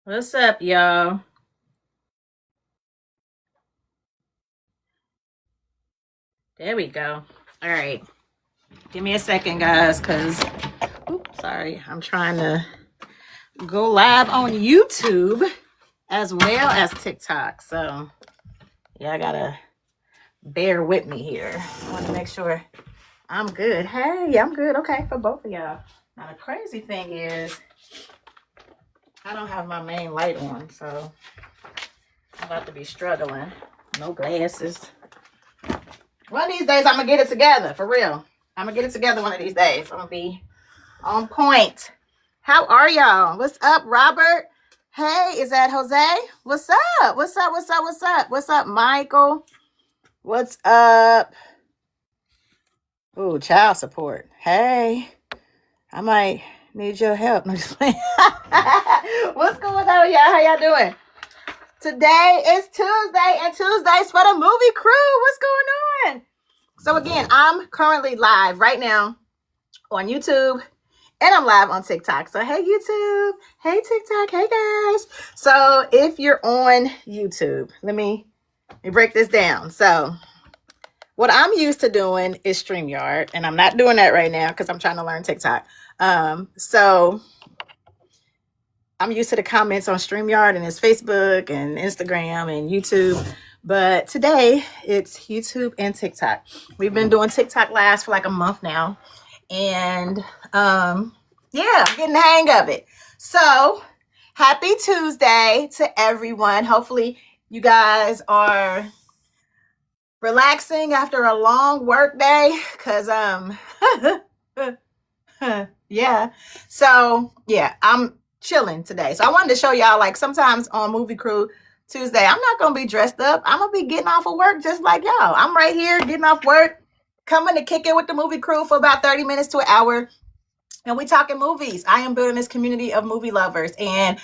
What's up, y'all? There we go. All right. Give me a second, guys, because, sorry, I'm trying to go live on YouTube as well as TikTok. So, yeah, I got to bear with me here. I want to make sure I'm good. Hey, I'm good. Okay, for both of y'all. Now, the crazy thing is, I don't have my main light on, so I'm about to be struggling. No glasses. One of these days, I'm going to get it together, for real. I'm going to get it together one of these days. I'm going to be on point. How are y'all? What's up, Robert? Hey, is that Jose? What's up? What's up? What's up? What's up? What's up, Michael? What's up? Ooh, child support. Hey, I might need your help. No, just playing. What's going on, y'all? How y'all doing? Today is Tuesday, and Tuesday's for the movie crew. What's going on? So again, I'm currently live right now on YouTube, and I'm live on TikTok. So hey, YouTube. Hey, TikTok. Hey, guys. So if you're on YouTube, let me break this down. So what I'm used to doing is StreamYard, and I'm not doing that right now because I'm trying to learn TikTok. So I'm used to the comments on StreamYard, and it's Facebook and Instagram and YouTube. But today it's YouTube and TikTok. We've been doing TikTok lives for like a month now. And yeah, getting the hang of it. So happy Tuesday to everyone. Hopefully you guys are relaxing after a long work day. Cause yeah. So yeah, I'm chilling today. So I wanted to show y'all, like, sometimes on Movie Crew Tuesday, I'm not gonna be dressed up. I'm gonna be getting off of work just like y'all. I'm right here getting off work, coming to kick it with the movie crew for about 30 minutes to an hour. And we talking movies. I am building this community of movie lovers. And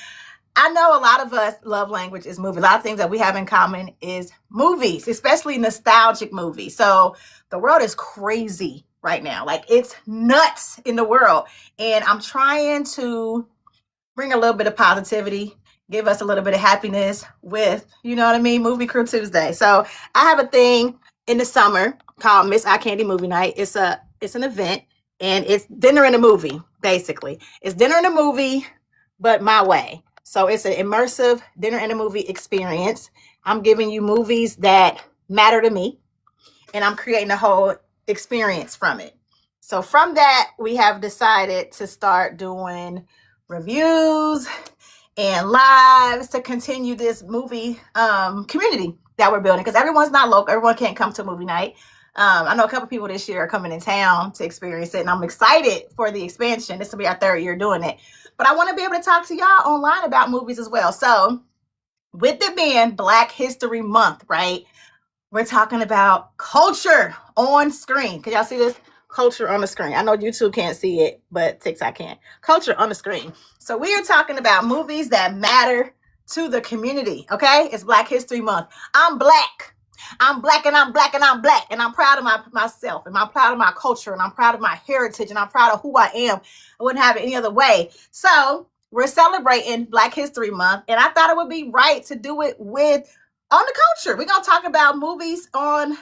I know a lot of us love language is movie. A lot of things that we have in common is movies, especially nostalgic movies. So the world is crazy right now. Like, it's nuts in the world. And I'm trying to bring a little bit of positivity, give us a little bit of happiness with, you know what I mean, Movie Crew Tuesday. So I have a thing in the summer called Miss Eye Candy Movie Night. It's an event, and it's dinner and a movie, basically. It's dinner and a movie, but my way. So it's an immersive dinner and a movie experience. I'm giving you movies that matter to me, and I'm creating a whole experience from it. So from that, we have decided to start doing reviews and lives to continue this movie community that we're building, because everyone's not local. Everyone can't come to movie night. I know a couple people this year are coming in town to experience it, and I'm excited for the expansion. This will be our third year doing it. But I want to be able to talk to y'all online about movies as well. So with it being Black History Month, right? We're talking about culture on screen. Can y'all see this? Culture on the screen. I know YouTube can't see it, but TikTok can. Culture on the screen. So we are talking about movies that matter to the community, okay? It's Black History Month. I'm black. I'm black and I'm black and I'm black. And I'm proud of myself, and I'm proud of my culture, and I'm proud of my heritage, and I'm proud of who I am. I wouldn't have it any other way. So we're celebrating Black History Month, and I thought it would be right to do it with on the culture. We're going to talk about movies on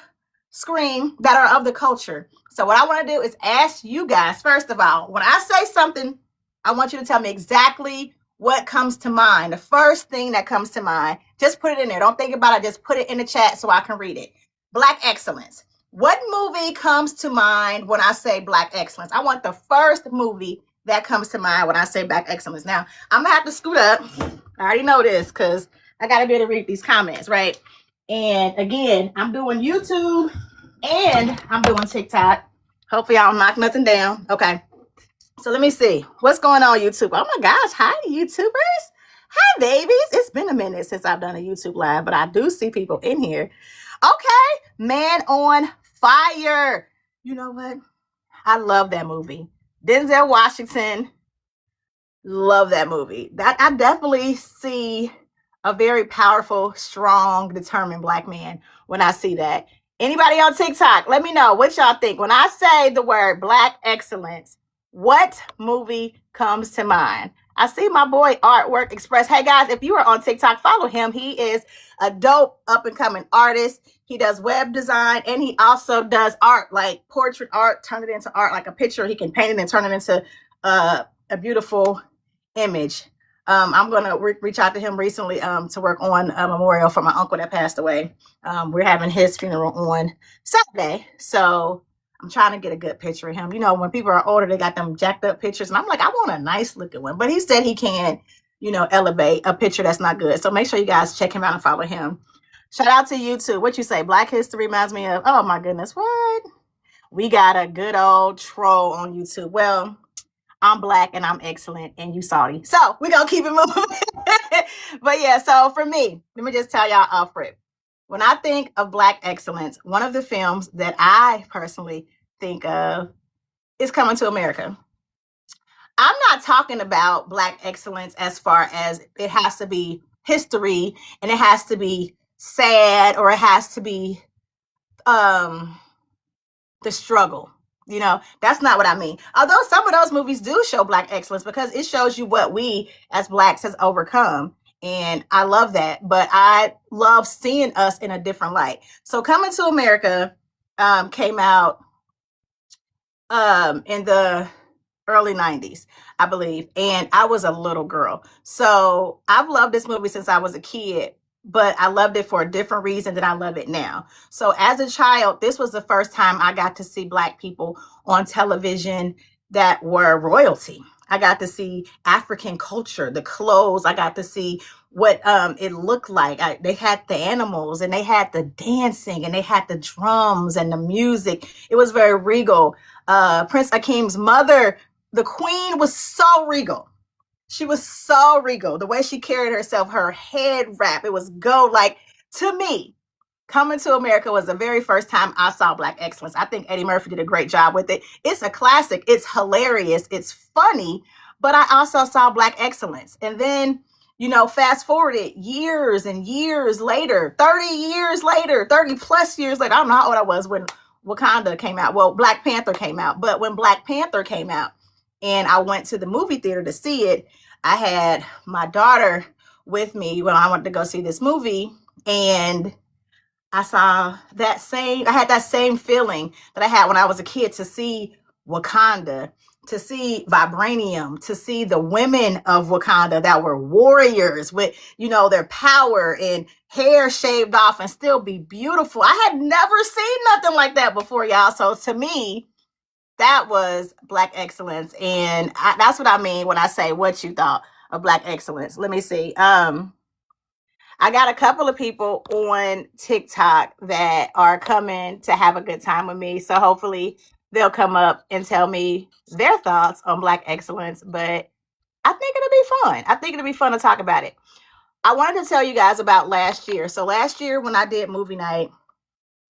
screen that are of the culture. So what I want to do is ask you guys, first of all, when I say something, I want you to tell me exactly what comes to mind. The first thing that comes to mind, just put it in there. Don't think about it. Just put it in the chat so I can read it. Black excellence. What movie comes to mind when I say Black excellence? I want the first movie that comes to mind when I say Black excellence. Now, I'm going to have to scoot up. I already know this because I got to be able to read these comments, right? And again, I'm doing YouTube and I'm doing TikTok. Hopefully I don't knock nothing down. Okay. So let me see. What's going on, YouTube? Oh my gosh. Hi, YouTubers. Hi, babies. It's been a minute since I've done a YouTube live, but I do see people in here. Okay. Man on Fire. You know what? I love that movie. Denzel Washington. Love that movie. That I definitely see a very powerful, strong, determined Black man when I see that. Anybody on TikTok, let me know what y'all think. When I say the word Black excellence, what movie comes to mind? I see my boy Artwork Express. Hey guys, if you are on TikTok, follow him. He is a dope up and coming artist. He does web design and he also does art, like portrait art, turn it into art, like a picture. He can paint it and turn it into a beautiful image. I'm going to reach out to him recently to work on a memorial for my uncle that passed away. We're having his funeral on Saturday. So I'm trying to get a good picture of him. You know, when people are older, they got them jacked up pictures. And I'm like, I want a nice looking one. But he said he can, you know, elevate a picture that's not good. So make sure you guys check him out and follow him. Shout out to YouTube. What you say? Black history reminds me of, oh my goodness, what? We got a good old troll on YouTube. Well, I'm black and I'm excellent and you salty. So we're going to keep it moving. But yeah, so for me, let me just tell y'all off rip. When I think of black excellence, one of the films that I personally think of is Coming to America. I'm not talking about black excellence as far as it has to be history and it has to be sad or it has to be the struggle. You know, that's not what I mean. Although some of those movies do show black excellence because it shows you what we as blacks has overcome. And I love that. But I love seeing us in a different light. So Coming to America came out in the early 90s, I believe. And I was a little girl. So I've loved this movie since I was a kid. But I loved it for a different reason than I love it now. So as a child, this was the first time I got to see black people on television that were royalty. I got to see African culture, the clothes. I got to see what it looked like. They had the animals and they had the dancing and they had the drums and the music. It was very regal. Prince Akeem's mother, the queen, was so regal. She was so regal. The way she carried herself, her head wrap, it was gold. Like, to me, Coming to America was the very first time I saw black excellence. I think Eddie Murphy did a great job with it. It's a classic. It's hilarious. It's funny. But I also saw black excellence. And then, you know, fast forwarded years and years later, 30 years later, 30 plus years later. I don't know how old I was when Wakanda came out. Well, Black Panther came out. But when Black Panther came out, and I went to the movie theater to see it, I had my daughter with me when I went to go see this movie. And I had that same feeling that I had when I was a kid to see Wakanda, to see vibranium, to see the women of Wakanda that were warriors with, you know, their power and hair shaved off and still be beautiful. I had never seen nothing like that before, y'all. So to me, that was black excellence. And that's what I mean when I say what you thought of black excellence. Let me see. I got a couple of people on TikTok that are coming to have a good time with me. So hopefully they'll come up and tell me their thoughts on black excellence. But I think it'll be fun. I think it'll be fun to talk about it. I wanted to tell you guys about last year. So last year when I did movie night,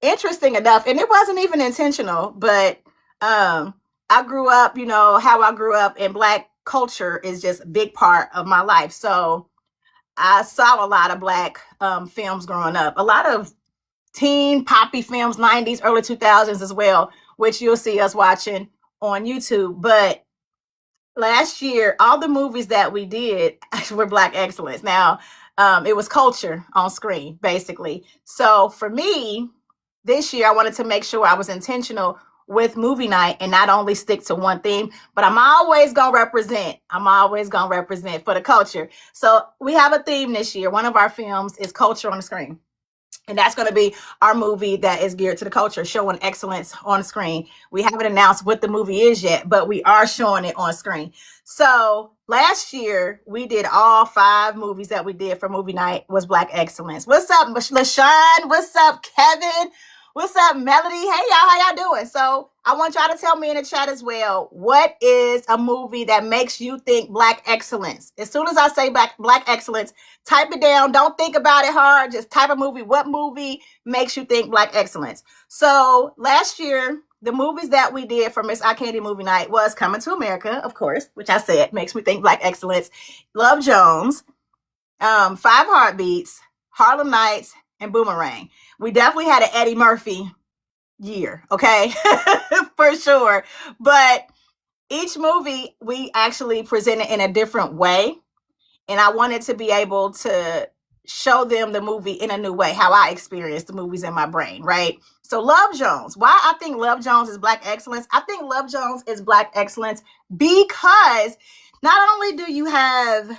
interesting enough, and it wasn't even intentional, but I grew up, you know, how I grew up, and black culture is just a big part of my life. So I saw a lot of black films growing up, a lot of teen poppy films, 90s, early 2000s as well, which you'll see us watching on YouTube. But last year, all the movies that we did were black excellence. Now, it was culture on screen, basically. So for me, this year, I wanted to make sure I was intentional with movie night and not only stick to one theme, but I'm always going to represent. I'm always going to represent for the culture. So we have a theme this year. One of our films is culture on the screen. And that's going to be our movie that is geared to the culture, showing excellence on screen. We haven't announced what the movie is yet, but we are showing it on screen. So last year, we did all 5 movies that we did for movie night was black excellence. What's up, LaShawn? What's up, Kevin? What's up, Melody? Hey, y'all, how y'all doing? So I want y'all to tell me in the chat as well, what is a movie that makes you think black excellence? As soon as I say black excellence, type it down. Don't think about it hard. Just type a movie. What movie makes you think black excellence? So last year, the movies that we did for Miss Eye Candy Movie Night was Coming to America, of course, which I said makes me think black excellence. Love Jones, 5 Heartbeats, Harlem Nights, and Boomerang. We definitely had an Eddie Murphy year, okay? For sure. But each movie we actually presented in a different way, and I wanted to be able to show them the movie in a new way, how I experience the movies in my brain, right? So Love Jones, why I think Love Jones is Black excellence? I think Love Jones is Black excellence because not only do you have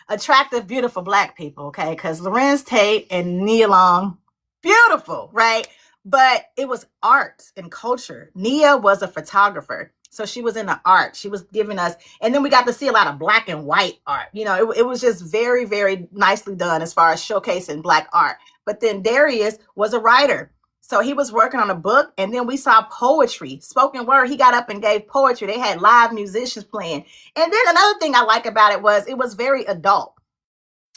attractive, beautiful Black people, okay? Because Lorenz Tate and Nia Long, beautiful, right? But it was art and culture. Nia was a photographer. So she was in the art. She was giving us, and then we got to see a lot of Black and white art. You know, it was just very, very nicely done as far as showcasing Black art. But then Darius was a writer. So he was working on a book, and then we saw poetry, spoken word. He got up and gave poetry. They had live musicians playing. And then another thing I like about it was very adult.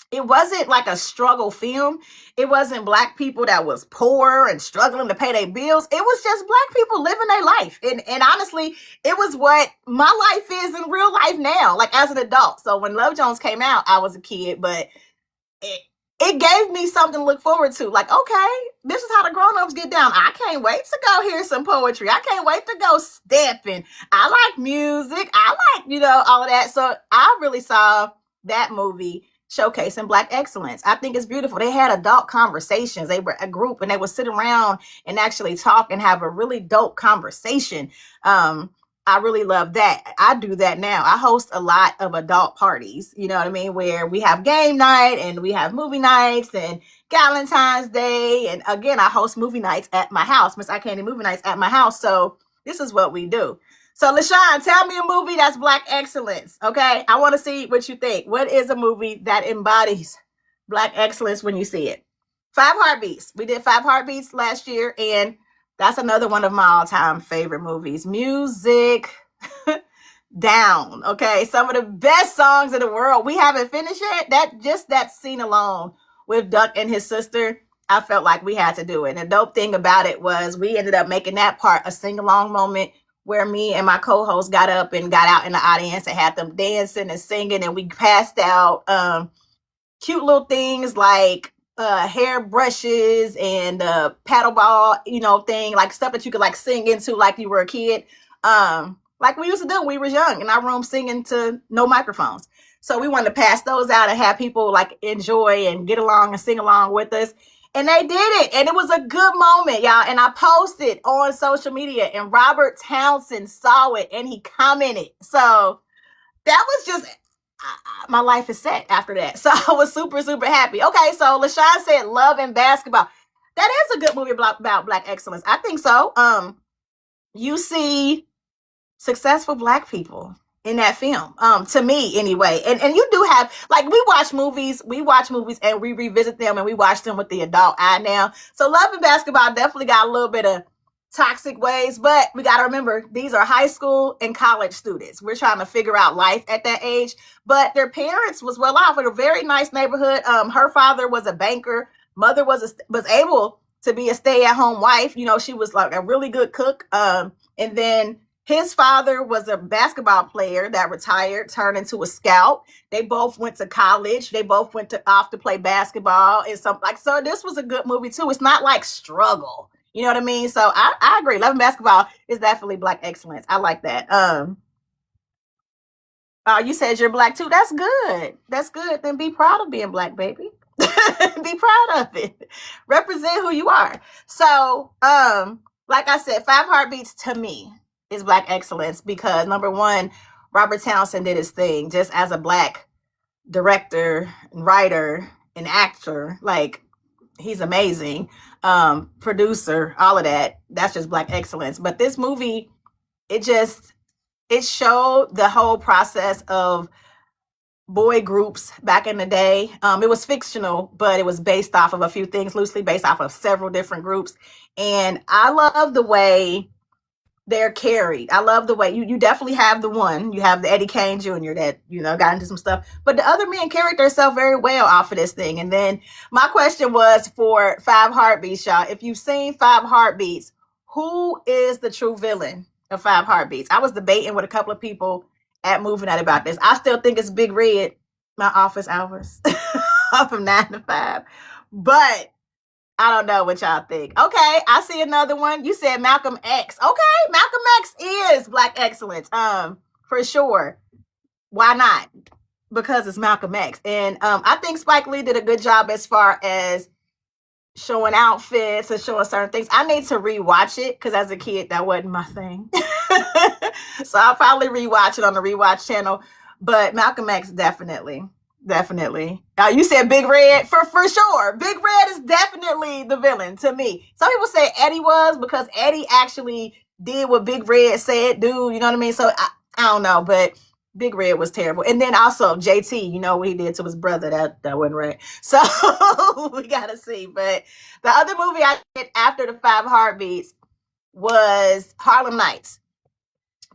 It wasn't like a struggle film. It wasn't Black people that was poor and struggling to pay their bills. It was just Black people living their life. And honestly, it was what my life is in real life now, like as an adult. So when Love Jones came out, I was a kid, but it gave me something to look forward to. Like, okay, this is how the grown-ups get down. I can't wait to go hear some poetry. I can't wait to go stepping. I like music. I like, all of that. So I really saw that movie showcasing Black excellence. I think it's beautiful. They had adult conversations. They were a group and they would sit around and actually talk and have a really dope conversation. I really love that. I do that now. I host a lot of adult parties, you know what I mean, where we have game night and we have movie nights and Valentine's Day. And again, I host movie nights at my house, Miss I Candy Movie Nights at my house. So this is what we do. So LaShawn, tell me a movie that's Black excellence, okay? I want to see what you think. What is a movie that embodies Black excellence when you see it? Five Heartbeats. We did Five Heartbeats last year, and that's another one of my all-time favorite movies. Music down, okay? Some of the best songs in the world. We haven't finished it. That scene alone with Duck and his sister, I felt like we had to do it. And the dope thing about it was we ended up making that part a sing-along moment where me and my co-host got up and got out in the audience and had them dancing and singing, and we passed out cute little things like hair brushes and paddle ball, thing, like stuff that you could like sing into like you were a kid. Like we used to do when we were young in our room singing to no microphones. So we wanted to pass those out and have people like enjoy and get along and sing along with us. And they did it. And it was a good moment, y'all. And I posted on social media and Robert Townsend saw it and he commented. So that was just, my life is set after that. So I was super, super happy. Okay, so LaShawn said Love and Basketball. That is a good movie about Black excellence. I think so. You see successful Black people in that film, to me anyway. And you do have, like, we watch movies and we revisit them and we watch them with the adult eye now. So Love and Basketball definitely got a little bit of toxic ways, but we got to remember these are high school and college students. We're trying to figure out life at that age, but their parents was well off in a very nice neighborhood. Her father was a banker. Mother was able to be a stay-at-home wife. She was like a really good cook. And then his father was a basketball player that retired, turned into a scout. They both went to college. They both went off to play basketball and something like. So this was a good movie too. It's not like struggle. You know what I mean? So I agree. Love and Basketball is definitely Black excellence. I like that. You said you're Black too. That's good. That's good. Then be proud of being Black, baby. Be proud of it. Represent who you are. So, like I said, Five Heartbeats to me is Black excellence because number one, Robert Townsend did his thing just as a Black director and writer and actor. Like, he's amazing. Producer, all of that. That's just Black excellence. But this movie, it showed the whole process of boy groups back in the day. It was fictional, but it was based off of a few things, loosely based off of several different groups. And I love the way they're carried. I love the way you definitely have the one. You have the Eddie Kane Jr. that, got into some stuff. But the other men carried themselves very well off of this thing. And then my question was for Five Heartbeats, y'all. If you've seen Five Heartbeats, who is the true villain of Five Heartbeats? I was debating with a couple of people at Movie Night about this. I still think it's Big Red, my office hours from 9 to 5. But I don't know what y'all think. Okay, I see another one. You said Malcolm X. Okay, Malcolm X is Black excellence. For sure. Why not? Because it's Malcolm X. And I think Spike Lee did a good job as far as showing outfits and showing certain things. I need to rewatch it because as a kid, that wasn't my thing. So I'll probably rewatch it on the rewatch channel. But Malcolm X, definitely. Definitely. You said Big Red for sure. Big Red is definitely the villain to me. Some people say Eddie was because Eddie actually did what Big Red said do. You know what I mean? So I don't know, but Big Red was terrible. And then also JT, you know what he did to his brother. That wasn't right. So we gotta see. But the other movie I did after the 5 Heartbeats was Harlem Nights.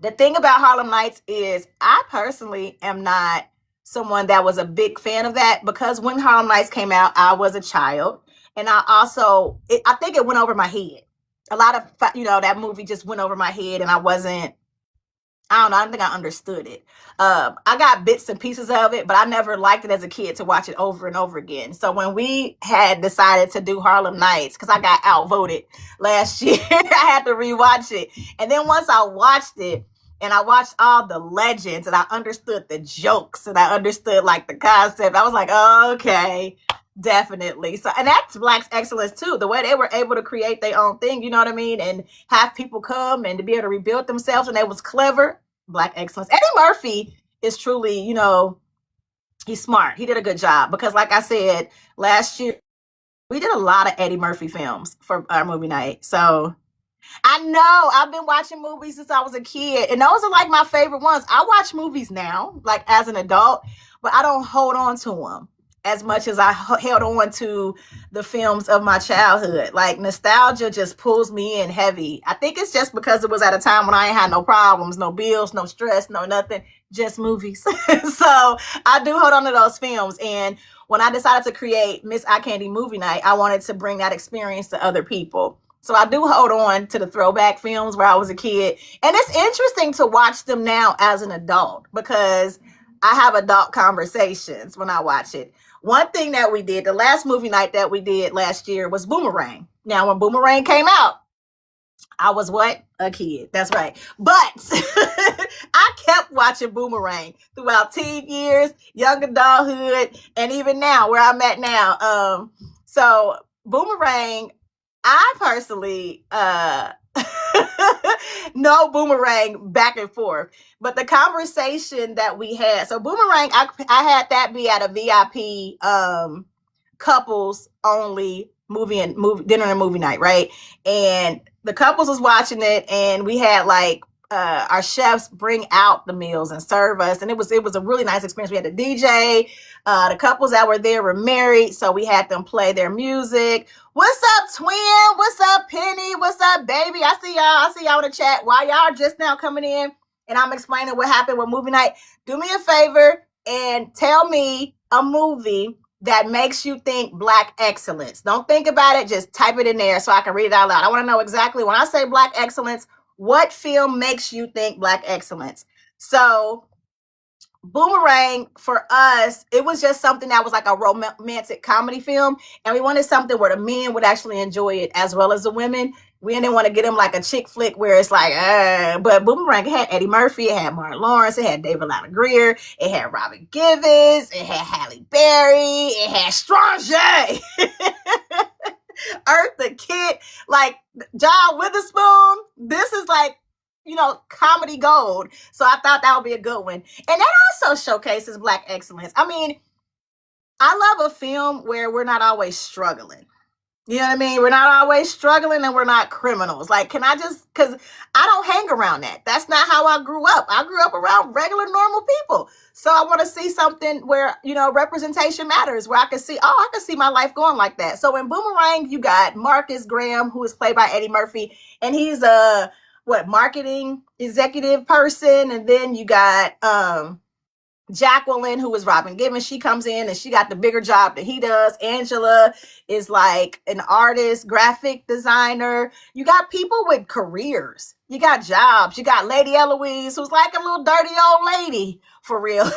The thing about Harlem Nights is I personally am not someone that was a big fan of that because when Harlem Nights came out, I was a child. And I think it went over my head. A lot of, that movie just went over my head and I don't think I understood it. I got bits and pieces of it, but I never liked it as a kid to watch it over and over again. So when we had decided to do Harlem Nights, because I got outvoted last year, I had to rewatch it. And then once I watched it, and I watched all the legends, and I understood the jokes, and I understood like the concept, I was like, oh, okay, definitely. So, and that's Black's excellence too. The way they were able to create their own thing, you know what I mean, and have people come and to be able to rebuild themselves, and it was clever. Black excellence. Eddie Murphy is truly, he's smart. He did a good job because, like I said, last year we did a lot of Eddie Murphy films for our movie night. So I know I've been watching movies since I was a kid, and those are like my favorite ones. I watch movies now, like as an adult, but I don't hold on to them as much as I held on to the films of my childhood. Like nostalgia just pulls me in heavy. I think it's just because it was at a time when I ain't had no problems, no bills, no stress, no nothing, just movies. So I do hold on to those films. And when I decided to create Miss Eye Candy Movie Night, I wanted to bring that experience to other people. So I do hold on to the throwback films where I was a kid. And it's interesting to watch them now as an adult because I have adult conversations when I watch it. One thing that we did, the last movie night that we did last year was Boomerang. Now, when Boomerang came out, I was what? A kid. That's right. But I kept watching Boomerang throughout teen years, young adulthood, and even now, where I'm at now. So Boomerang, I personally know Boomerang back and forth. But the conversation that we had, so Boomerang, I had that be at a VIP couples only movie dinner and movie night, right? And the couples was watching it, and we had like our chefs bring out the meals and serve us, and it was a really nice experience. We had the DJ. The couples that were there were married, so we had them play their music. What's up, twin? What's up, Penny? What's up, baby? I see y'all in the chat. While y'all just now coming in, and I'm explaining what happened with movie night, do me a favor and tell me a movie that makes you think Black excellence. Don't think about it. Just type it in there so I can read it out loud. I want to know exactly when I say Black excellence, what film makes you think Black excellence? So Boomerang, for us, it was just something that was like a romantic comedy film, and we wanted something where the men would actually enjoy it as well as the women. We didn't want to get them like a chick flick where it's like, but Boomerang, it had Eddie Murphy, it had Martin Lawrence, it had David Lana Greer, it had Robin Givens, it had Halle Berry, it had Strong J, Eartha Kitt, like John Witherspoon. This is like, comedy gold. So I thought that would be a good one. And that also showcases Black excellence. I mean, I love a film where we're not always struggling. You know what I mean? We're not always struggling and we're not criminals. Like, because I don't hang around that. That's not how I grew up. I grew up around regular, normal people. So I want to see something where, representation matters, where I can see my life going like that. So in Boomerang, you got Marcus Graham, who is played by Eddie Murphy, and he's a marketing executive person. And then you got Jacqueline, who is Robin Givens. She comes in and she got the bigger job that he does. Angela is like an artist, graphic designer. You got people with careers. You got jobs. You got Lady Eloise, who's like a little dirty old lady for real.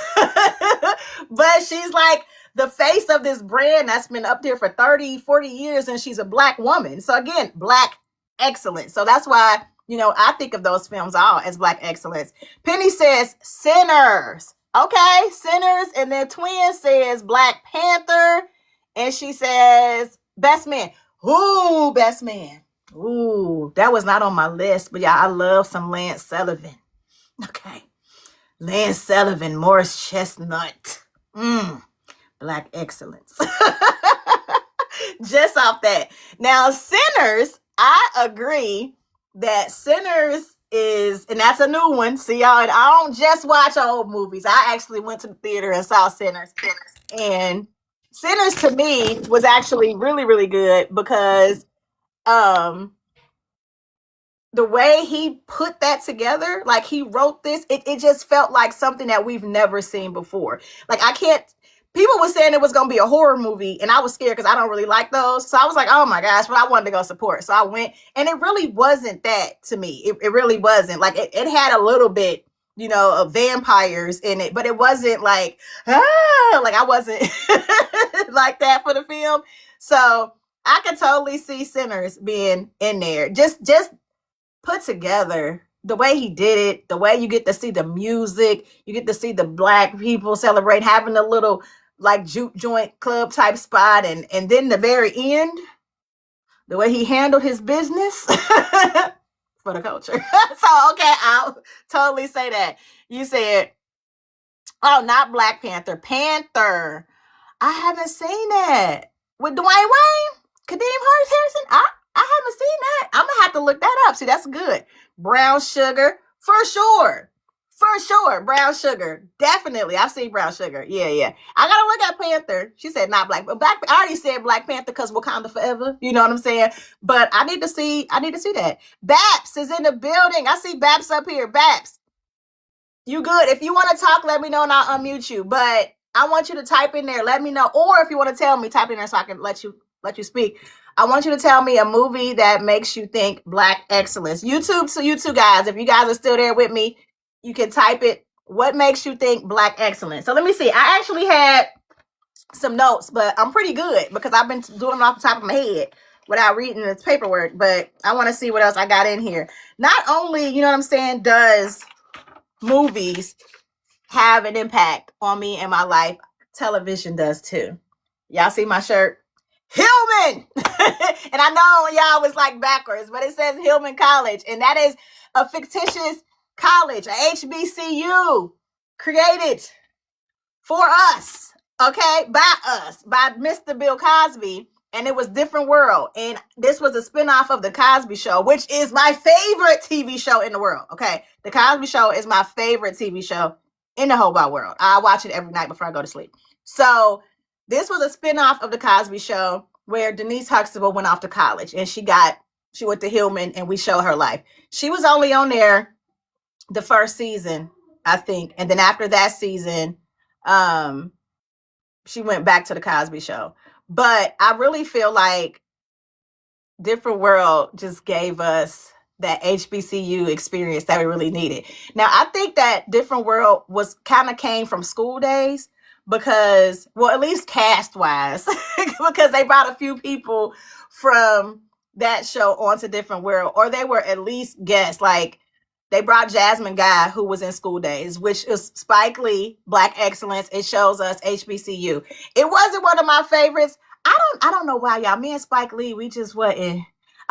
But she's like the face of this brand that's been up there for 30, 40 years, and she's a Black woman. So again, Black excellence. So that's why, I think of those films all as Black excellence. Penny says Sinners. Okay, Sinners. And then Twin says Black Panther. And she says Best Man. Ooh, Best Man. Ooh, that was not on my list, but yeah, I love some Lance Sullivan. Okay. Lance Sullivan, Morris Chestnut. Black excellence. Just off that. Now, Sinners, I agree that Sinners is, and that's a new one. See, y'all, and I don't just watch old movies. I actually went to the theater and saw Sinners. And Sinners to me was actually really, really good because the way he put that together, like he wrote this, it just felt like something that we've never seen before. Like people were saying it was going to be a horror movie, and I was scared because I don't really like those. So I was like, oh my gosh, but I wanted to go support. So I went, and it really wasn't that to me. It really wasn't. Like it had a little bit, of vampires in it, but it wasn't like, like I wasn't like that for the film. So I could totally see Sinners being in there. Just put together the way he did it, the way you get to see the music, you get to see the Black people celebrate, having a little like juke joint club type spot, and then the very end, the way he handled his business for the culture. So okay, I'll totally say that. You said, oh, not Black Panther, Panther. I haven't seen that with Dwayne Wayne, Kadeem Harrison. I haven't seen that. I'm gonna have to look that up. See, that's good. Brown Sugar, for sure. For sure. Brown Sugar. Definitely. I've seen Brown Sugar. Yeah. I gotta look at Panther. She said not Black. But I already said Black Panther because Wakanda forever. You know what I'm saying? But I need to see that. Baps is in the building. I see Baps up here. Baps, you good. If you want to talk, let me know and I'll unmute you. But I want you to type in there. Let me know. Or if you want to tell me, type in there so I can let you speak. I want you to tell me a movie that makes you think Black excellence. YouTube, so you two guys, if you guys are still there with me, you can type it. What makes you think Black excellence? So let me see. I actually had some notes, but I'm pretty good because I've been doing it off the top of my head without reading this paperwork. But I want to see what else I got in here. Not only, does movies have an impact on me and my life, television does too. Y'all see my shirt? Hillman. And I know y'all was like backwards, but it says Hillman College, and that is a fictitious college, a HBCU created for us, okay, by Mr. Bill Cosby, and it was Different World, and this was a spinoff of The Cosby Show, which is my favorite TV show in the world, okay? The Cosby Show is my favorite TV show in the whole wide world. I watch it every night before I go to sleep. So this was a spinoff of The Cosby Show where Denise Huxtable went off to college, and she went to Hillman, and we show her life. She was only on there the first season, I think. And then after that season, she went back to The Cosby Show. But I really feel like Different World just gave us that HBCU experience that we really needed. Now, I think that Different World came from school days, because, well, at least cast wise, because they brought a few people from that show onto Different World, or they were at least guests. Like they brought Jasmine Guy, who was in School Days, which is Spike Lee, Black excellence. It shows us HBCU. It wasn't one of my favorites. I don't know why, y'all. Me and Spike Lee,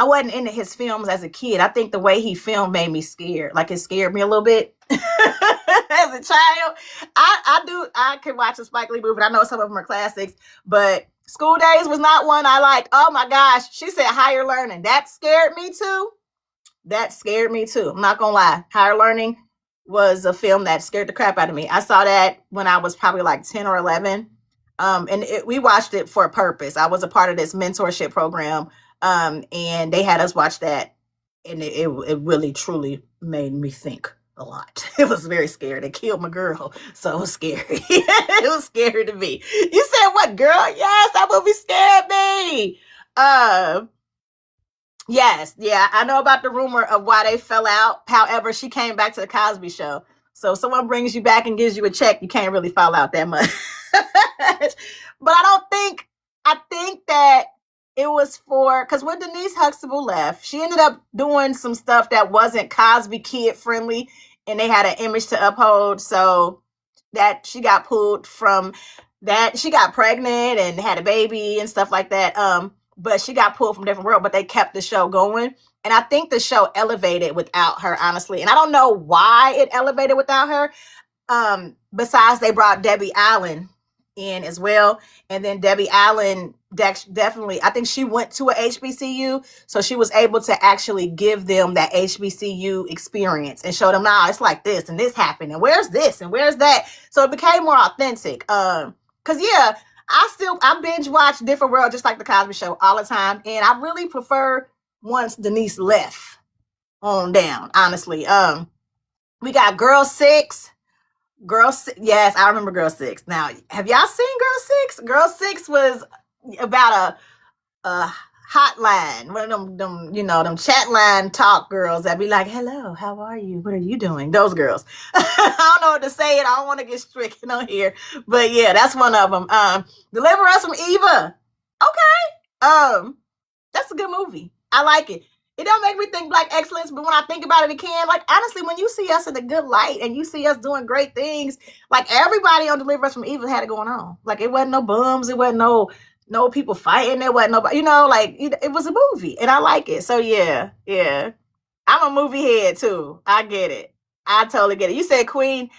I wasn't into his films as a kid. I think the way he filmed made me scared. Like it scared me a little bit. As a child, I could watch a Spike Lee movie. I know some of them are classics, but School Days was not one I liked. Oh my gosh. She said Higher Learning. That scared me too. I'm not gonna lie. Higher Learning was a film that scared the crap out of me. I saw that when I was probably like 10 or 11. And we watched it for a purpose. I was a part of this mentorship program. And they had us watch that, and it really truly made me think a lot. It was very scary. They killed my girl, so it was scary. It was scary to me. You said what, girl? Yes, that movie scared me. Yes, yeah, I know about the rumor of why they fell out. However, she came back to The Cosby Show, So if someone brings you back and gives you a check, you can't really fall out that much. But I think that it was for, because when Denise Huxtable left, she ended up doing some stuff that wasn't Cosby kid friendly, and they had an image to uphold. So that she got pulled from that. She got pregnant and had a baby and stuff like that. But she got pulled from Different World, but they kept the show going. And I think the show elevated without her, honestly. And I don't know why it elevated without her. Besides, they brought Debbie Allen in as well. And then Debbie Allen definitely, I think she went to a HBCU. So she was able to actually give them that HBCU experience and show them, nah, it's like this and this happened. And where's this and where's that? So it became more authentic. Cause yeah, I binge watch Different World just like the Cosby Show all the time. And I really prefer once Denise left on down, honestly. We got Girl 6. Yes, I remember Girl 6. Now, have y'all seen Girl 6? Girl 6 was about a hotline, one of them, them chat line talk girls that be like, hello, how are you? What are you doing? Those girls. I don't know what to say, and I don't want to get stricken on here, but yeah, that's one of them. Deliver Us from Eva. Okay. That's a good movie. I like it. It don't make me think Black excellence, but when I think about it, it can. Like, honestly, when you see us in a good light and you see us doing great things, like everybody on Deliver Us from Evil had it going on. Like, it wasn't no bums, it wasn't no people fighting, there wasn't nobody, like it was a movie, and I like it. So yeah. I'm a movie head too. I get it. I totally get it. You said Queen.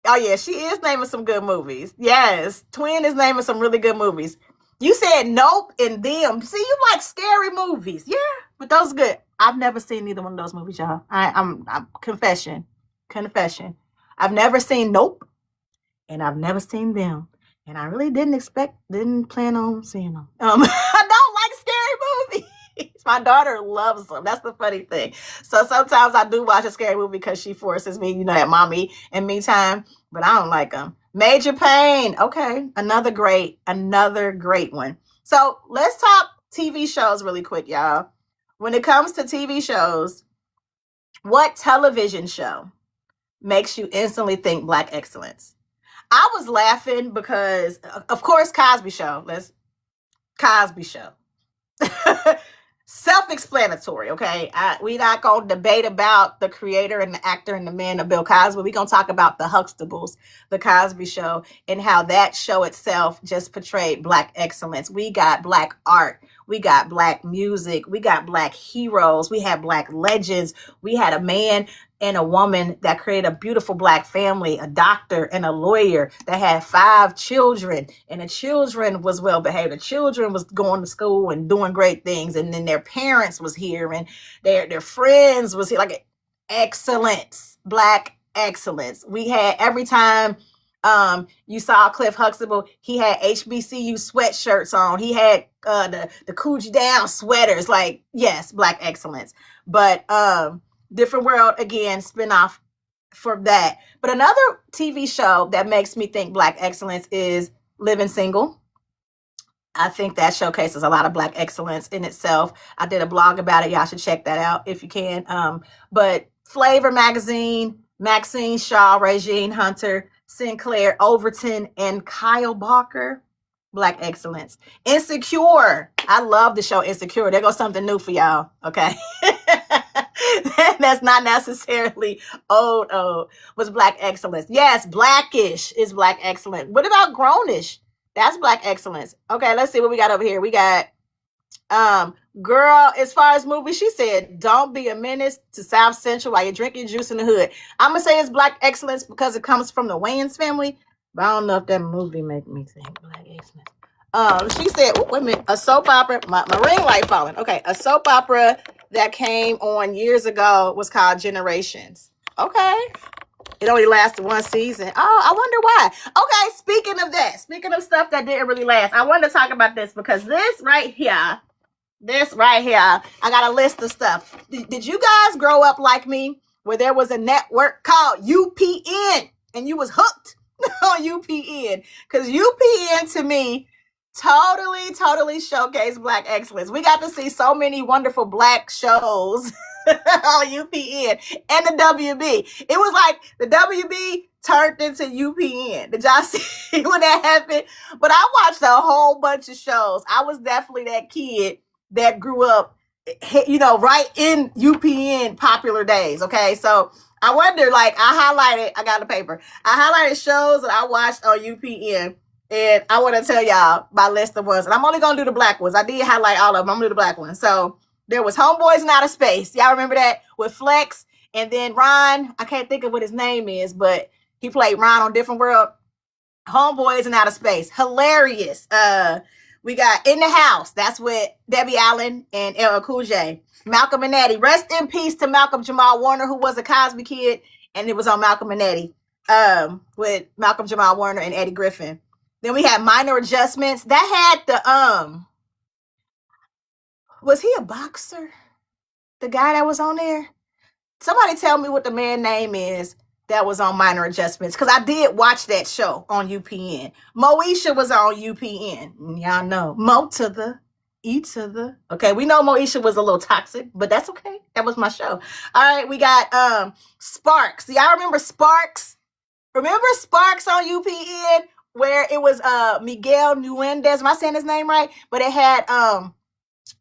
Oh yeah, she is naming some good movies. Yes, Twin is naming some really good movies. You said Nope and Them. See, you like scary movies. Yeah, but those are good. I've never seen neither one of those movies, y'all. I'm confession. I've never seen Nope, and I've never seen Them. And I really didn't plan on seeing them. I don't like scary movies. My daughter loves them. That's the funny thing. So sometimes I do watch a scary movie because she forces me, that mommy and me time, but I don't like them. Major Pain. Okay. Another great one. So let's talk TV shows really quick, y'all. When it comes to TV shows, what television show makes you instantly think Black excellence? I was laughing because, of course, Cosby Show. Cosby Show. Self-explanatory, okay? We're not going to debate about the creator and the actor and the man of Bill Cosby. We're going to talk about the Huxtables, the Cosby Show, and how that show itself just portrayed Black excellence. We got Black art. We got Black music. We got Black heroes. We had Black legends. We had a man and a woman that created a beautiful Black family, a doctor and a lawyer that had 5 children, and the children was well behaved. The children was going to school and doing great things, and then their parents was here, and their friends was here. Like, excellence, Black excellence. We had, every time you saw Cliff Huxtable, he had HBCU sweatshirts on. He had the Coochie Down sweaters. Like, yes, Black excellence. But Different World, again, spinoff for that. But another TV show that makes me think Black excellence is Living Single. I think that showcases a lot of Black excellence in itself. I did a blog about it. Y'all should check that out if you can. But Flavor Magazine, Maxine Shaw, Regine Hunter, Sinclair Overton, and Kyle Barker, Black excellence. Insecure. I love the show Insecure. There goes something new for y'all. Okay. That's not necessarily old, was Black excellence. Yes, Blackish is Black excellence. What about Grownish? That's Black excellence. Okay, let's see what we got over here. We got girl, as far as movies, she said, don't be a menace to South Central while you're drinking juice in the hood. I'm gonna say it's Black excellence because it comes from the Wayans family, but I don't know if that movie make me think Black excellence. She said, wait a minute, a soap opera, my ring light falling. Okay, a soap opera that came on years ago was called Generations. Okay. It only lasted one season. Oh, I wonder why. Okay, speaking of stuff that didn't really last, I wanted to talk about this because this right here, I got a list of stuff. Did you guys grow up like me where there was a network called UPN and you was hooked on UPN? Because UPN to me totally showcased Black excellence. We got to see so many wonderful Black shows on UPN and the WB. It was like the WB turned into UPN. Did y'all see when that happened? But I watched a whole bunch of shows. I was definitely that kid that grew up, right in UPN popular days. Okay, so I wonder, like, I got the paper. I highlighted shows that I watched on UPN. And I want to tell y'all my list of ones. And I'm only going to do the black ones. I did highlight all of them. I'm going to do the black ones. So there was Homeboys in Outer Space. Y'all remember that? With Flex. And then Ron, I can't think of what his name is, but he played Ron on Different World. Homeboys in Outer Space. Hilarious. We got In the House. That's with Debbie Allen and LL Cool J. Malcolm and Eddie. Rest in peace to Malcolm Jamal Warner, who was a Cosby Kid. And it was on Malcolm and Eddie. With Malcolm Jamal Warner and Eddie Griffin. Then we had Minor Adjustments. That had the was he a boxer? The guy that was on there? Somebody tell me what the man name is that was on Minor Adjustments. Because I did watch that show on UPN. Moesha was on UPN. Y'all know. Mo to the E to the. Okay, we know Moesha was a little toxic, but that's okay. That was my show. All right, we got Sparks. Y'all remember Sparks? Remember Sparks on UPN? Where it was Miguel Nuendez, am I saying his name right? But it had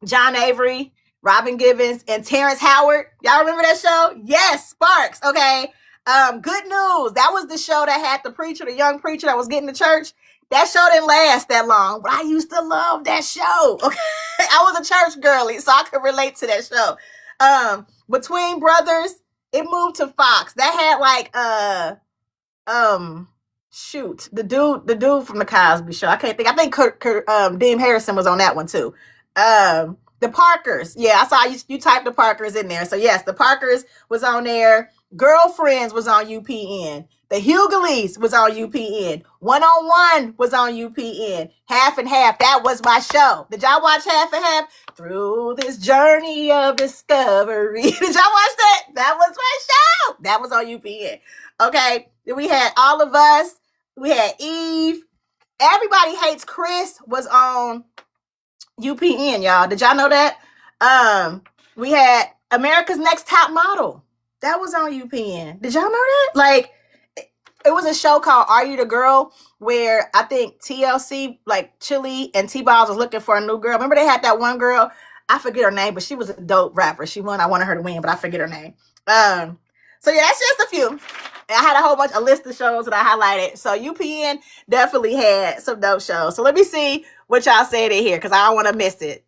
John Avery, Robin Givens, and Terrence Howard. Y'all remember that show? Yes, Sparks. Okay. Good News. That was the show that had the preacher, the young preacher that was getting to church. That show didn't last that long, but I used to love that show. Okay. I was a church girly, so I could relate to that show. Between Brothers, it moved to Fox. That had like the dude from the Cosby Show. I think Dean Harrison was on that one too. The Parkers. Yeah, I saw you typed the Parkers in there. So yes, the Parkers was on there. Girlfriends was on UPN. The Hugleys was on UPN. 1-on-1 was on UPN. Half and Half. That was my show. Did y'all watch Half and Half? Through this journey of discovery. Did y'all watch that? That was my show. That was on UPN. Okay. Then we had All of Us. We had Eve. Everybody Hates Chris was on UPN, y'all. Did y'all know that? We had America's Next Top Model. That was on UPN. Did y'all know that? Like, it was a show called Are You the Girl? Where I think TLC, like Chili and T-Balls was looking for a new girl. Remember they had that one girl? I forget her name, but she was a dope rapper. She won. I wanted her to win, but I forget her name. So yeah, that's just a few. I had a list of shows that I highlighted. So UPN definitely had some dope shows. So let me see what y'all said in here, because I don't want to miss it.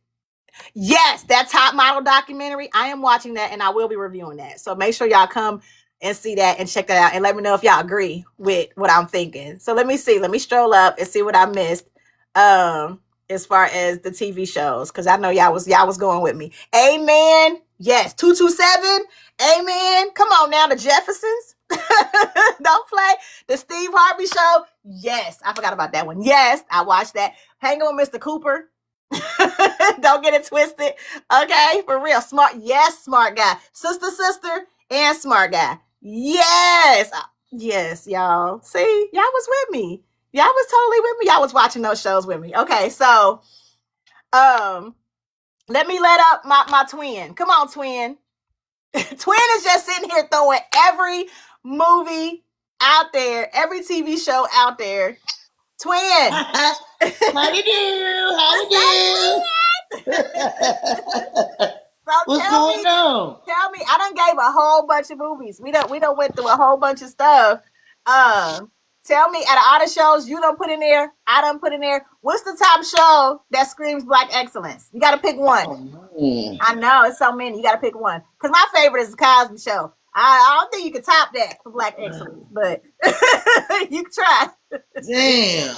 Yes, that Top Model documentary. I am watching that and I will be reviewing that. So make sure y'all come and see that and check that out and let me know if y'all agree with what I'm thinking. So let me see. Let me stroll up and see what I missed as far as the TV shows, because I know y'all was going with me. Amen. Yes, 227. Amen. Come on now, the Jeffersons. Don't play. The Steve Harvey Show. Yes, I forgot about that one. Yes, I watched that. Hang on, Mr. Cooper. Don't get it twisted. Okay, for real. Smart. Yes, smart guy. Sister, and smart guy. Yes. Yes, y'all. See, y'all was with me. Y'all was totally with me. Y'all was watching those shows with me. Okay, so let me let up my twin. Come on, twin. Twin is just sitting here throwing every movie out there, every TV show out there. Twin. How you do? How you do? What's going on? Tell me, I done gave a whole bunch of movies. We done went through a whole bunch of stuff. Tell me, out of all the shows you done put in there, I done put in there, what's the top show that screams Black excellence? You got to pick one. Oh, I know, it's so many. You got to pick one. Because my favorite is the Cosby Show. I don't think you can top that for Black excellence, but you can try. damn.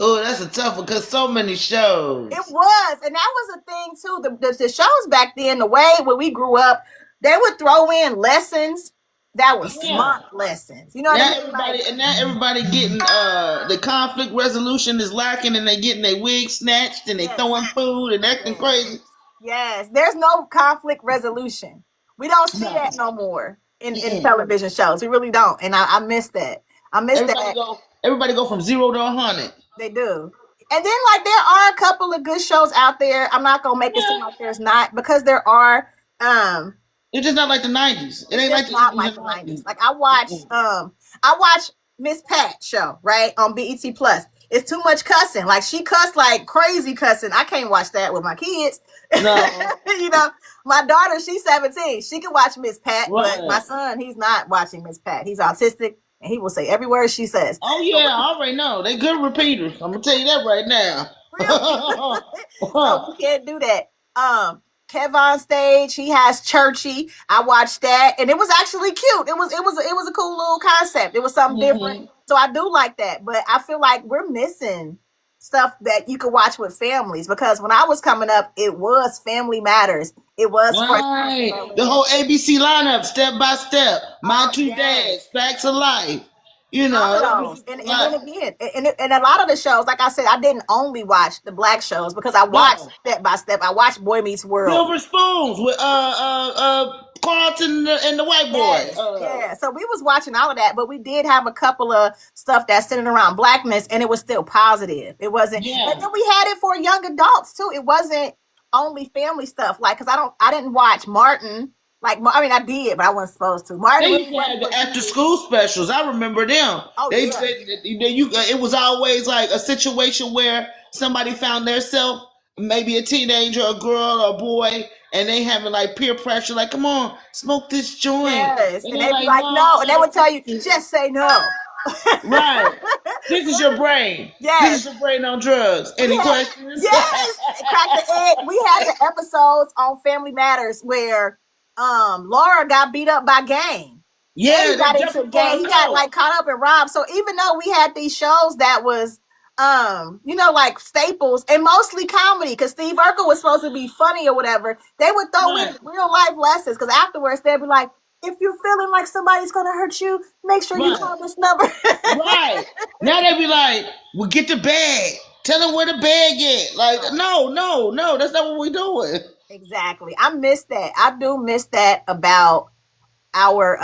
Oh, that's a tough one because so many shows. It was, and that was a thing too. The shows back then, the way when we grew up, they would throw in lessons that were smart lessons. You know what I mean? Now everybody getting the conflict resolution is lacking, and they getting their wigs snatched, and they throwing food and acting crazy. Yes, there's no conflict resolution. We don't see that no more in television shows. We really don't, and I miss that. I miss that. Everybody go from 0 to 100. They do. And then like there are a couple of good shows out there. I'm not gonna make it seem Yeah. like there's not, because there are. Um, It's just not like the 90s. It it's ain't like just the not 80s like and the 90s. 90s. Like I watch Miss Pat show, right? On BET Plus. It's too much cussing. Like she cussed like crazy cussing. I can't watch that with my kids. No. You know, my daughter, she's 17. She can watch Miss Pat, but my Right. son, he's not watching Miss Pat. He's autistic and he will say every word she says. Oh So yeah, I already know. They good repeaters. I'm gonna tell you that right really? So now. we can't do that. Kev on stage, he has Churchy. I watched that, and it was actually cute. It was a cool little concept. It was something different. Hmm. So I do like that. But I feel like we're missing stuff that you could watch with families, because when I was coming up, it was Family Matters. It was Fresh Prince of Right. The Bel-Air. whole ABC lineup, step by step. My Oh two yes. dads, facts of life. You All know, of that was those, just and a then lot. again, and a lot of the shows, like I said, I didn't only watch the black shows because I watched No. Step by Step. I watched Boy Meets World. Silver spoons with Carlton and the white boy. Yes, yeah. So we was watching all of that, but we did have a couple of stuff that's centered around blackness, and it was still positive. It wasn't, and Yeah. then we had it for young adults too. It wasn't only family stuff. Like, cause I didn't watch Martin. Like, I mean, I did, but I wasn't supposed to. Martin They really used to wasn't have for the after kids. school specials. I remember them. Oh They yeah, said that it was always like a situation where somebody found themselves, maybe a teenager, a girl, or a boy, and they having like peer pressure, like, come on, smoke this joint. yes. And And they're they'd be like, like, no, no, and they would tell you, just say no. right. This is your brain. This is Yes. your brain on drugs. We Any had, questions? yes, crack the egg. We had the episodes on Family Matters where Laura got beat up by gang. Yeah, Eddie they got into jumping for gang. her He got coat. like caught up and robbed. So even though we had these shows that was like staples and mostly comedy, because Steve Urkel was supposed to be funny or whatever, they would throw in Right. real life lessons, because afterwards they'd be like, if you're feeling like somebody's gonna hurt you, make sure you Right. call this number. Right. Now they be like, well, get the bag. Tell them where the bag is. Like, no, that's not what we're doing. Exactly. I miss that. I do miss that about our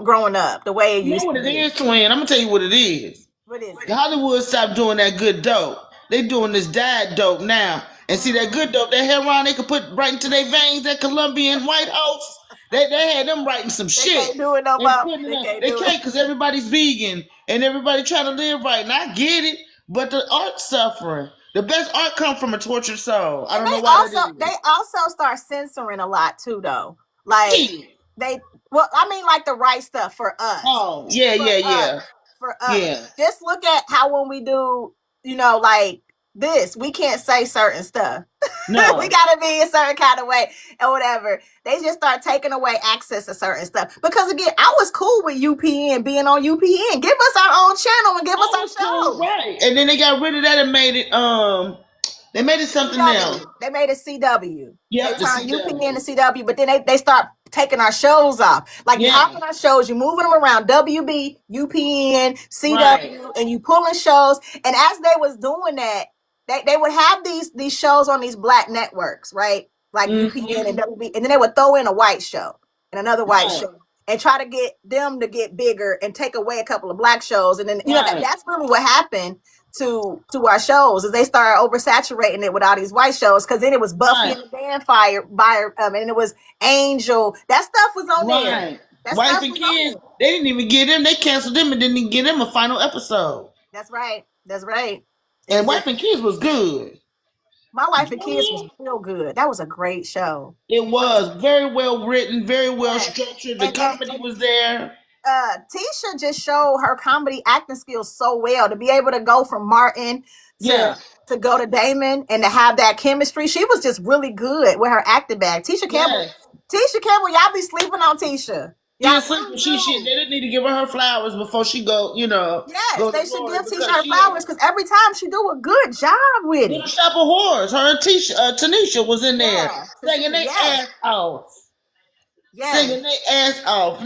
growing up, the way it You know used what to it be. is, twin? I'm gonna tell you what it is. What is it? Hollywood stopped doing that good dope. They doing this diet dope now. And see that good dope, that heroin they could put right into their veins, that Colombian White House. They had them writing some They shit. can't do it no And more. putting it They up. can't They do can't it. because everybody's vegan and everybody trying to live right. And I get it, but the art's suffering. The best art comes from a tortured soul. I And don't know why that they is. also start censoring a lot too, though. Like Shit. they, well, I mean, like the right stuff for us. Oh, yeah, For yeah, us. yeah. For us. Yeah. Just look at how when we do, like this, we can't say certain stuff. We No. gotta be a certain kind of way or whatever. They just start taking away access to certain stuff. Because again, I was cool with UPN being on UPN. Give us our own channel and give us Oh, our it's cool, shows. right. And then they got rid of that and made it they made it something else. CW. They made it CW. Yep, They the turned UPN CW. to CW, but then they start taking our shows off. Like you Yeah. hopping our shows, you moving them around WB, UPN, CW, Right. and you pulling shows. And as they was doing that, they would have these shows on these black networks, right? Like UPN and Mm-hmm. WB, and then they would throw in a white show and another white Right. show. And try to get them to get bigger and take away a couple of black shows, and then Right. that's really what happened to our shows, is they started oversaturating it with all these white shows, because then it was Buffy Right. and the Vampire, and it was Angel. That stuff was on there. Right. That Wife stuff and was on kids, there. they didn't even get them. They canceled them and didn't even get them a final episode. That's right. That's right. And Wife and Kids was good. My Wife and Kids was real good. That was a great show. It was very well written, very well Yes. structured. The And comedy was there. Tisha just showed her comedy acting skills so well, to be able to go from Martin Yeah. to go to Damon and to have that chemistry. She was just really good with her acting bag. Tisha Campbell, y'all be sleeping on Tisha. Y'all She they didn't need to give her flowers before she go, Yes, go to they should Florida give Tisha because her flowers, because every time she do a good job with Little it. Shop of Horrors. Her and Tanisha was in there Yeah. singing their Yes. ass off. Singing Yes. their ass off.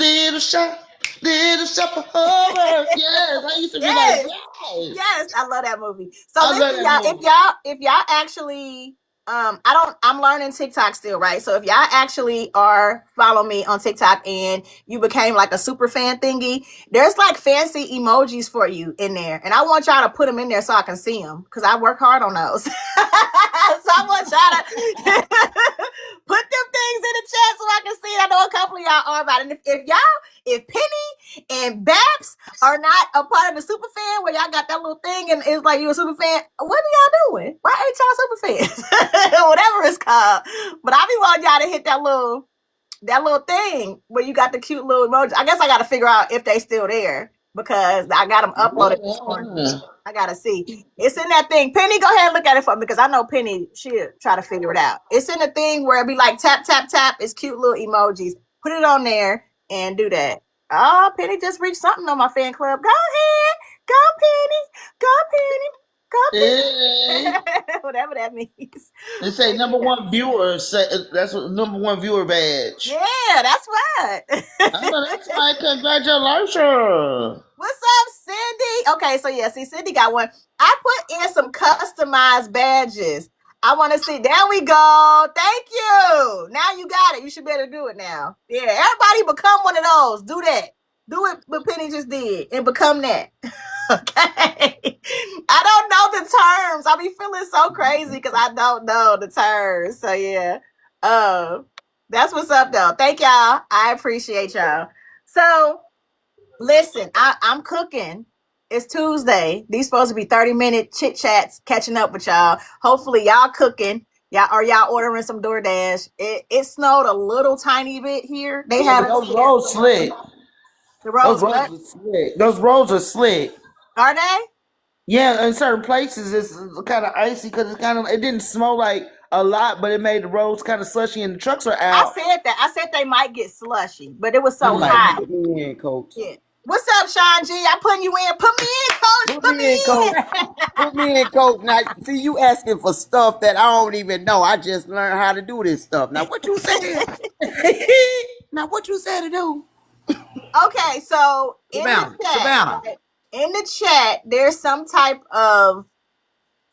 Little Shop of Horrors. Yes, I used to be Yes. like, yes. Yes, I love that movie. So I love listen, that y'all, movie. if y'all actually I'm learning TikTok still, right? So if y'all actually are follow me on TikTok and you became like a super fan thingy, there's like fancy emojis for you in there. And I want y'all to put them in there so I can see them because I work hard on those. So I want y'all to put them things in the chat so I can see it. I know a couple of y'all are about it. And if Penny and Babs are not a part of the super fan where y'all got that little thing and it's like you a super fan, what are y'all doing? Why ain't y'all super fans? Whatever it's called. But I be wanting y'all to hit that little thing where you got the cute little emoji. I guess I got to figure out if they still there because I got them uploaded this morning. I gotta see. It's in that thing. Penny, go ahead and look at it for me because I know Penny, she'll try to figure it out. It's in the thing where it be like tap, tap, tap. It's cute little emojis. Put it on there and do that. Oh, Penny just reached something on my fan club. Go ahead. Go, Penny. Go, Penny. Hey. Whatever that means. They say number one viewer. That's what number one viewer badge. Yeah, that's right. That's right. Congratulations. What's up, Cindy? Okay, so yeah, see, Cindy got one. I put in some customized badges. I want to see. There we go. Thank you. Now you got it. You should be able to do it now. Yeah, everybody become one of those. Do that. Do it what Penny just did and become that. Okay. I don't know the terms. I be feeling so crazy because I don't know the terms. So yeah. That's what's up though. Thank y'all. I appreciate y'all. So listen, I'm cooking. It's Tuesday. These supposed to be 30-minute chit chats catching up with y'all. Hopefully y'all cooking. Y'all ordering some DoorDash. It snowed a little tiny bit here. They have those roads slick. The roads are slick. Those roads are slick. Are they? Yeah, in certain places it's kind of icy because it didn't smell like a lot, but it made the roads kind of slushy and the trucks are out. I said that. I said they might get slushy, but it was so hot. Put me in, coach. Yeah. What's up, Sean G? I'm putting you in. Put me in, coach. Put me in, coach. Put me in, coach. Now, see, you asking for stuff that I don't even know. I just learned how to do this stuff. Now, what you said? Now, what you said to do? Okay, so in the chat, there's some type of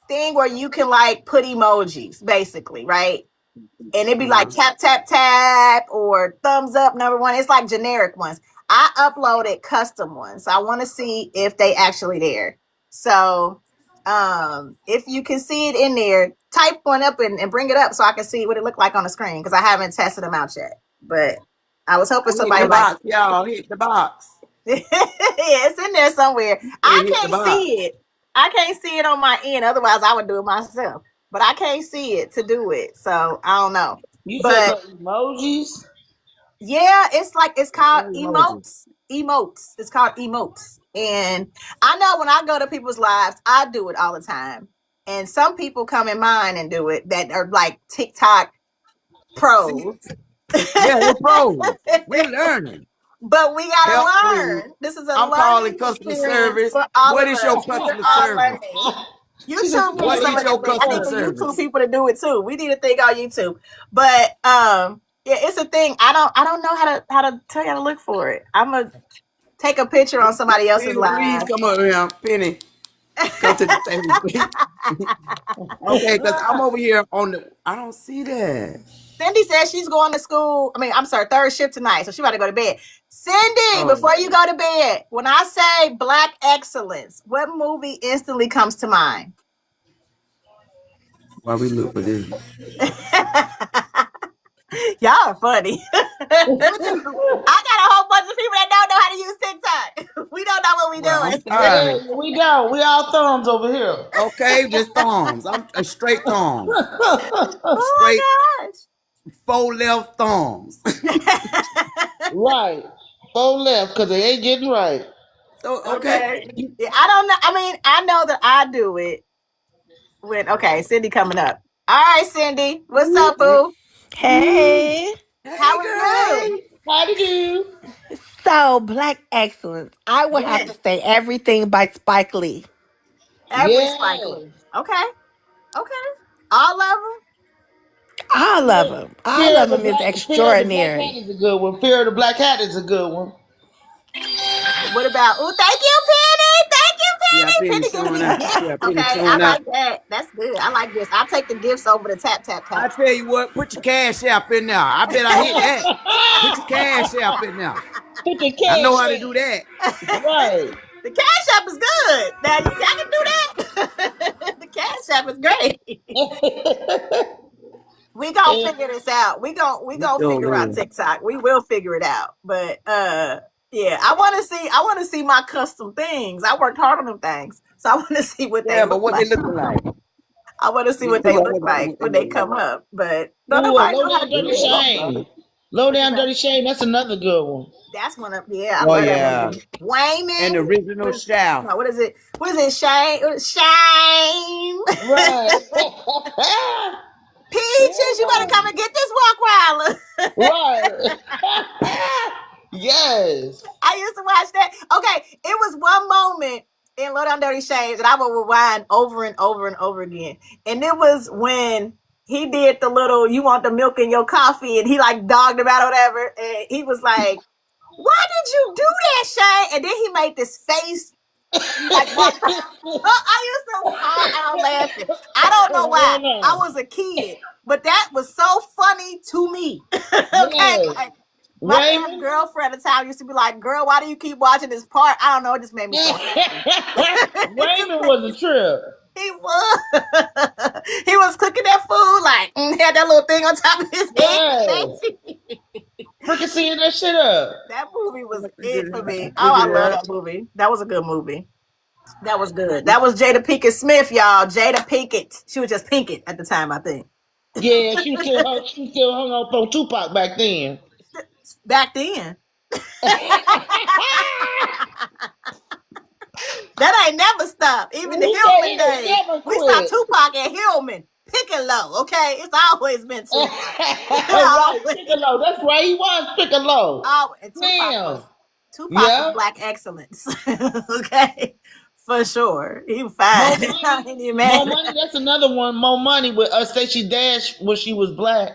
thing where you can like put emojis, basically, right? And it'd be like tap, tap, tap, or thumbs up, number one. It's like generic ones. I uploaded custom ones. So I want to see if they actually there. So if you can see it in there, type one up and bring it up so I can see what it looked like on the screen because I haven't tested them out yet. But I was hoping somebody hit the box, y'all hit the box. Yeah, it's in there somewhere. I can't see it. I can't see it on my end. Otherwise, I would do it myself. But I can't see it to do it. So I don't know. You said emojis? Yeah, it's called emotes. Emotes. It's called emotes. And I know when I go to people's lives, I do it all the time. And some people come in mine and do it that are like TikTok pros. Yeah, they're pros. We're learning. But we gotta learn. This is I'm calling customer service. What is your customer service? YouTube. What is your customer service? YouTube people to do it too. We need a thing on YouTube. But yeah, it's a thing. I don't know how to tell you how to look for it. I'm gonna take a picture on somebody else's live. Please come over here, Penny. Come to the table, please. Okay, because I'm over here on the. I don't see that. Cindy says she's going to school. I'm sorry, third shift tonight, so she about to go to bed. Cindy, before you go to bed, when I say Black excellence, what movie instantly comes to mind? Why we look for this? Y'all are funny. I got a whole bunch of people that don't know how to use TikTok. We don't know what we doing. Yeah, we don't. We all thumbs over here. Okay, just thumbs. I'm a straight thumbs. Oh my gosh. 4 left thumbs. Right. 4 left because they ain't getting right. So okay. Yeah, I don't know. I know that I do it when Cindy coming up. All right, Cindy. What's up, boo? Hey. How are you? How do you? So, Black excellence. I would have to say everything by Spike Lee. Spike Lee. Okay. All of them? All of them. All of them is extraordinary. Fear of the Black Hat is a good one. Fear of the Black Hat is a good one. What about? Oh, thank you, Penny. Thank you, Penny. Yeah, Penny showing me out. gifts. Yeah, Okay, penny I showing out. like that. That's good. I like this. I'll take the gifts over the tap tap I tap. tell you what, put your cash app in there. I bet I hit that. Put your cash app in there. Put your I know cash how to in. do that. Right. The cash app is good. Now I can do that. The cash app is great. We gonna And figure this out. We gonna Oh figure out man. TikTok. We will figure it out. But yeah, I wanna see my custom things. I worked hard on them things. So I wanna see what they Yeah, but look what they like. looking like? I wanna see what they look like when they come up. But don't ooh, nobody low know how to down do dirty this. shame. Low What you down say? dirty shame. That's another good one. That's one of yeah, I Oh love that yeah. movie. Wayman. And the original What is Shaft. no, what is it? What is it? Shame. Shame. Right. Peaches, you better come and get this walk wilder. Right. Yes. I used to watch that. Okay, it was one moment in Low Down Dirty Shades that I would rewind over and over and over again. And it was when he did the little "you want the milk in your coffee" and he like dogged about it or whatever. And he was like, "Why did you do that, Shane?" And then he made this face. He like walked. I used to fall out laughing. I don't know why. I was a kid, but that was so funny to me. Okay, Yes. like my ex Raymond. girlfriend at the time used to be like, "Girl, why do you keep watching this part?" I don't know. It just made me so happy. Raymond was a trip. He was. He was cooking that food like had that little thing on top of his Yes. head. Freaking seeing that shit up. That movie was it for me. Oh, Look I at love that. that movie. That was a good movie. That was good. That was Jada Pinkett Smith, y'all. Jada Pinkett. She was just Pinkett at the time, I think. Yeah, she still hung up on Tupac back then. Back then. That ain't never stopped. Even the He said Hillman he would days. never We saw quit. Tupac and Hillman. Piccolo, okay? It's always been Tupac. Right, Piccolo. That's right. He was Piccolo. And Damn. Tupac was Yeah. black excellence. Okay. For sure. He was More fine. money. Can you More imagine? money. That's another one. More money with Stacey Dash when she was black.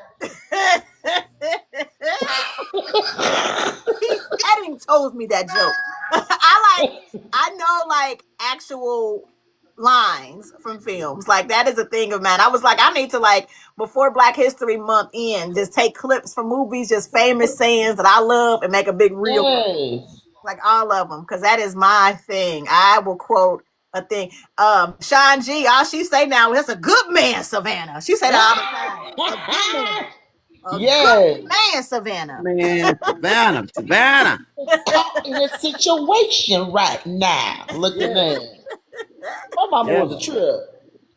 Edding told me that joke. I know like actual lines from films. Like that is a thing of mine. I was like, I need to like before Black History Month end, just take clips from movies, just famous sayings that I love and make a big reel. Yes. Like all of them, because that is my thing. I will quote a thing. Sean G, all she say now is a good man, Savannah. She say that all the time. A good man. A Yes. good man, Savannah. Man, Savannah. Caught in a situation right now. Looking Yeah. at. My mama Yeah. was a trip.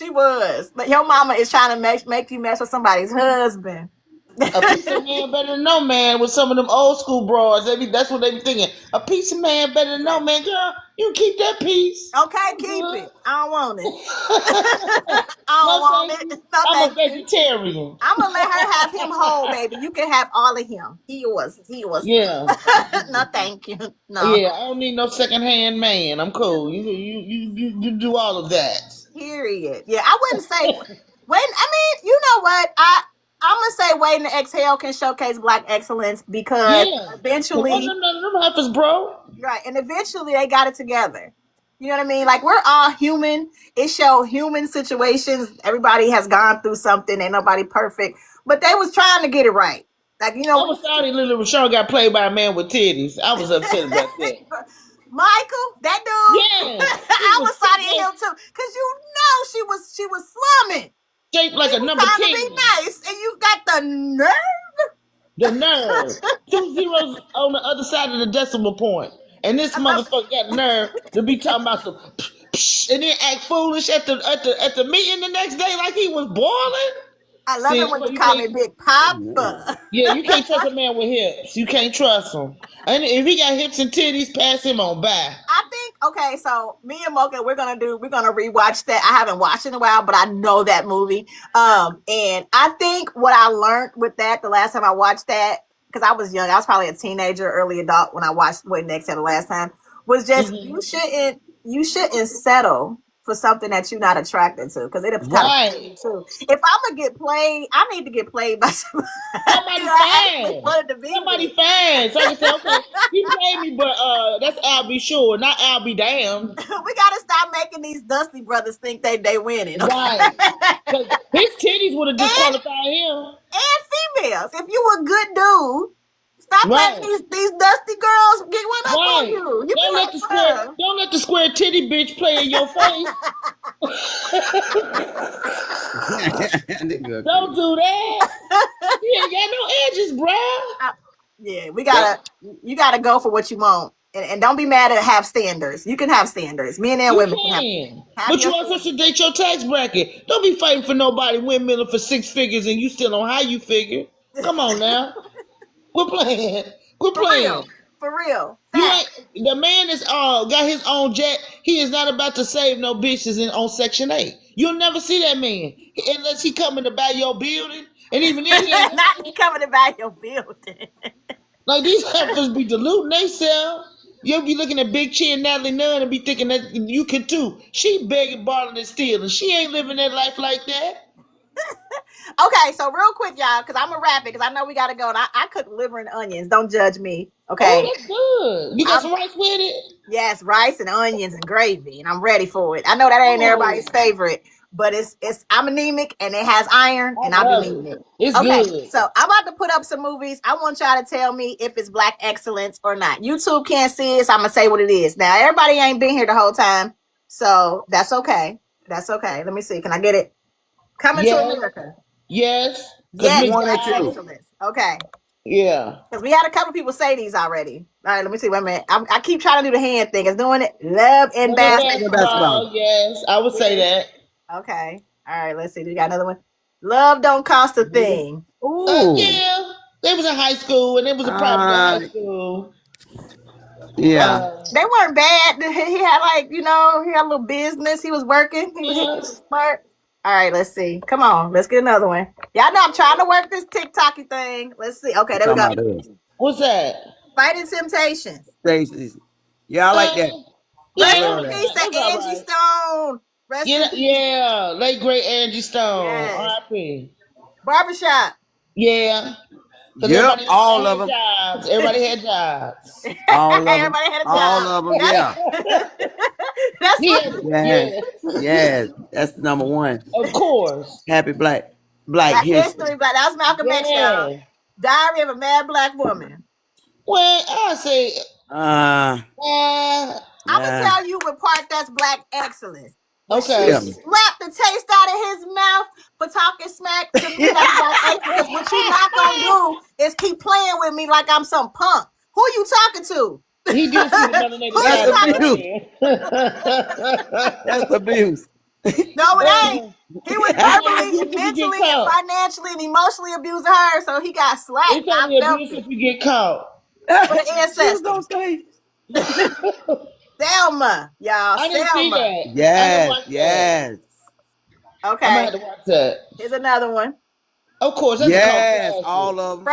She was. But your mama is trying to make you mess with somebody's husband. A piece of man better than no man with some of them old school bras. That's what they be thinking. A piece of man better than no man. Girl, you keep that piece. Okay, keep it. I don't want it. I don't No, want thank it. you. No, I'm a thank you. vegetarian. I'm gonna let her have him whole, baby. You can have all of him. He was. Yeah. No, thank you. No. Yeah, I don't need no secondhand man. I'm cool. You do all of that. Period. Yeah, I wouldn't say wait. I mean, you know what? I'm gonna say Waiting to Exhale can showcase black excellence because Yeah. But eventually, wasn't none of them heifers, bro? right, and eventually they got it together. You know what I mean? Like we're all human. It showed human situations. Everybody has gone through something. Ain't nobody perfect, but they was trying to get it right. Like you I know, was sorry Lily Rashawn got played by a man with titties. I was upset about that. Michael, that dude. Yeah. I was sorry at him too, cause you know she was slumming. Shaped like He a was number trying 10. to be nice, and you got the nerve. The nerve. 2 zeros on the other side of the decimal point. And this motherfucker got the nerve to be talking about some and then act foolish at the meeting the next day like he was boiling. I love it when you call me Big Papa. Yeah, you can't trust a man with hips. You can't trust him. And if he got hips and titties, pass him on by. I think okay, so me and Mocha, we're gonna rewatch that. I haven't watched it in a while, but I know that movie. And I think what I learned with that the last time I watched that, because I was young, I was probably a teenager, early adult when I watched Wait Next the last time, was just Mhm. you shouldn't settle for something that you're not attracted to, because it'll kind of play you Right. too. If I'm gonna get played, I need to get played by somebody Somebody I actually fine. wanted to be Somebody with. fine. So I can say, okay, he played me, but that's I'll be sure, not I'll be damned. We gotta stop making these Dusty brothers think they winning, okay? Right. Because his titties would have and disqualified him. females, if you a good dude, stop letting Right. these Dusty girls get one up on Right. you. You be Don't let like, the square bruh. don't let the square titty bitch play in your face. Nigga, Don't do that. He ain't got no edges, bruh. Yeah, you gotta go for what you want. And don't be mad at have standards. You can have standards. Men and You women can can. have But your you also standards. should date your tax bracket. Don't be fighting for nobody windmilling for 6 figures and you still on how you figure. Come on now. Quit playing. Quit For playing. real. For real. You Fact. ain't the man is got his own jet. He is not about to save no bitches on Section 8. You'll never see that man unless he coming to buy your building. And even then he ain't Not you coming to buy your building. like these heifers be diluting themselves. You'll be looking at Big Chin Natalie Nunn and be thinking that you can too. She begging, borrowing, and stealing. She ain't living that life like that. Okay, so real quick, y'all, because I'm gonna wrap it because I know we gotta go. And I cook liver and onions. Don't judge me. Oh, Okay. that's good. You got I'm some rice with it? Yes, rice and onions and gravy, and I'm ready for it. I know that ain't Oh, everybody's favorite, but it's I'm anemic and it has iron, I and I'll be love needing it. it. It's Okay, good. so I'm about to put up some movies. I want y'all to tell me if it's black excellence or not. YouTube can't see it, so I'm gonna say what it is. Now everybody ain't been here the whole time, so that's okay. That's okay. Let me see. Can I get it? Coming to Yes, America. yes. Cause Yes, Miss one or black two. Dollar. excellence. Okay. Yeah. Because we had a couple people say these already. All right, let me see. Wait a minute. I keep trying to do the hand thing. It's doing it. Love and Love and basketball. basketball. Yes, I would say Yeah. that. Okay. All right, let's see. We got another one. Love don't cost a thing. Ooh. Yeah. They was in high school and it was a private Uh, high school. yeah. Uh, They weren't bad. He had like, he had a little business. He was working. He yeah. was smart. All right, let's see. Come on, let's get another one. Y'all know I'm trying to work this TikToky thing. Let's see. Okay, I'm there we talking go. about this. What's that? Fighting Temptations. Stacey. Yeah, I like Uh, that. I yeah, Rest that in love was that. peace that's to all Angie right. Stone. Rest in Yeah, peace. yeah. Late great Angie Stone. Yes. R.I.P. Barbershop. Yeah. Because Yep, all everybody of had them. jobs. Everybody had jobs. All of them. Everybody had a All job. of them, yeah. That's Yeah, what Yes. yeah. Yes. That's the number one. Of course. Happy Black Black History. History. Black. That was Malcolm X, y'all. Yeah. Diary of a Mad Black Woman. Well, I say, Uh, I'm gonna nah. tell you what part that's black excellence. When she okay. Tell me. slapped the taste out of his mouth for talking smack to me, that's black excellence. Because what you not gonna do is keep playing with me like I'm some punk. Who you talking to? He did see the melanated Who you That's side of talking abuse. her That's abuse. No, it ain't. man. He was It's only verbally abuse and if you get mentally and caught. financially and emotionally abusing her, so he got slapped. It's I only felt abuse it if you get caught. for the She was gonna ancestors. say. Selma, y'all, I didn't see Selma. that. I didn't Yes, watch that. yes, I'm gonna Okay, have to watch that. here's another one. Of course, that's a cult yes. classic. All of them.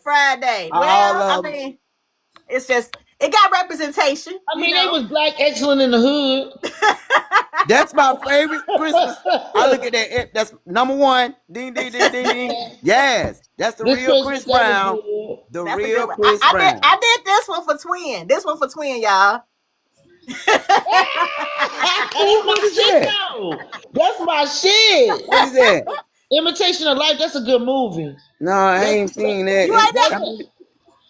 Friday. All Well, I of them. mean, it's just it got representation, I mean, they was black excellent in the hood. That's my favorite Christmas. I look at that. That's number one. Ding, ding, ding, ding, ding. Yes, that's the This real Christmas, Chris that was Brown. good. The That's a real good one. Chris Brown. I did this one for twin. This one for twin, y'all. That's What my is shit, that? though. That's my shit. What is that? Imitation of Life. That's a good movie. No, I That's, ain't seen You that. ain't I never. mean,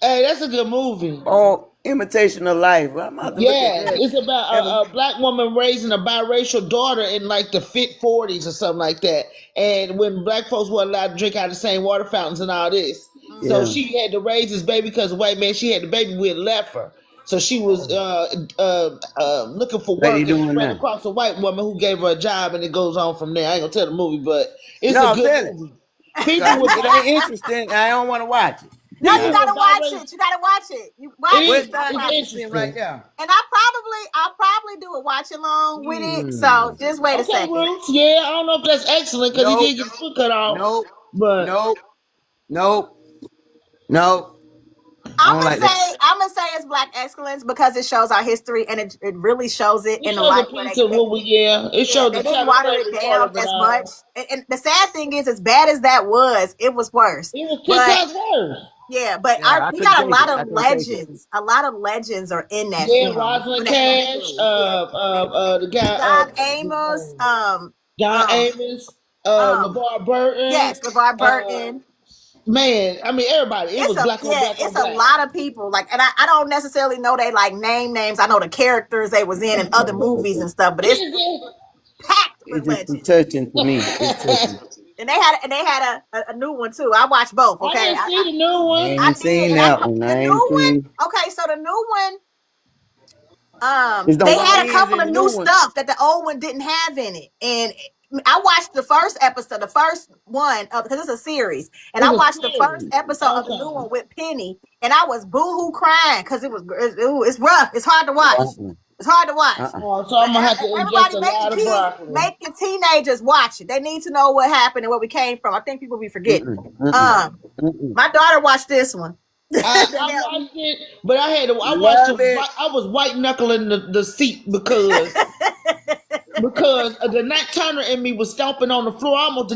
hey, that's a good movie. oh, imitation of life. I'm about to look at Yes, that. it's about Ever- a black woman raising a biracial daughter in like the fit 40s or something like that. And when black folks weren't allowed to drink out of the same water fountains and all this. So Yeah. Mhm. she had to raise this baby because the white man she had the baby with left her. So she was looking for What they work and she doing ran now? across a white woman who gave her a job and it goes on from there. I ain't gonna tell the movie, but it's a No, good tell it. movie. People with It ain't interesting. I don't want to watch it. No, you people Now, gotta with watch biracial it. You gotta watch it. You it watch is it. where's I that it's promise. interesting right interesting. now? And I'll probably do a watch along with it. Hmm. So just wait a Okay, second. Roots. Yeah, I don't know if that's excellent because he Nope. did get his foot cut off. Nope. But Nope. Nope. Nope. I don't like that. I'm gonna say it's Black excellence because it shows our history and it really shows it It in the shows a light where piece of what we, it yeah, showed the they didn't shadow water it slavery part down of it as all. much. And the sad thing is, as bad as that was, it was worse. It was 10 But times worse. yeah, but Yeah, I we couldn't got a take it. lot I of couldn't take it. legends. A lot of legends are in that Yeah, film. Rosalind In that Cash, movie. Yeah. the guy, John what's his Amos, name? John um, Amos, um, LeVar Burton, yes, LeVar uh, Burton. man, I mean everybody. It was black on black on It's a black. lot of people. Like, and I don't necessarily know they like names. I know the characters they was in other movies and stuff, but it's packed with It's just too legends. touching to me. It's touching. And they had a new one too. I watched both. I Okay, didn't see the new I one. I ain't did, seen and that one. the I ain't new one. seen. Okay, so the new one. It's the They had a YNs couple in of the new new one. stuff that the old one didn't have in it, and I watched the first episode, the first one of because it's a series, and I It's a watched the first series. episode of the new Okay. one with Penny, and I was boohoo crying because it's rough, it's hard to watch, it's hard to watch. So I'm gonna have to ingest Everybody a lot of broccoli. make your teenagers watch it. They need to know what happened and where we came from. I think people be forgetting. My daughter watched this one. I watched it, but I Love it. I was white knuckling the seat because the Nat Turner in me was stomping on the floor. I almost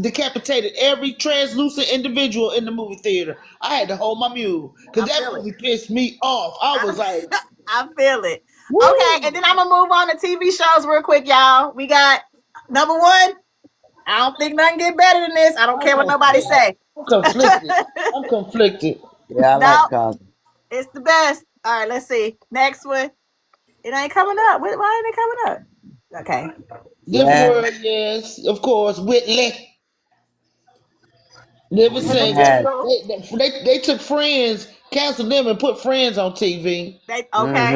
decapitated every translucent individual in the movie theater. I had to hold my mule because that movie pissed me off. I was like, I feel it. woo! Okay, and then I'm gonna move on to TV shows real quick, y'all. We got number one. I don't think nothing get better than this. I don't care what nobody say. I'm conflicted. Yeah, I No, like Cosby. it's the best. All right, let's see. Next one. It ain't coming up. Why ain't it coming up? Okay. This world, yes, of course, Whitley. Living single. They took Friends, canceled them, and put Friends on TV.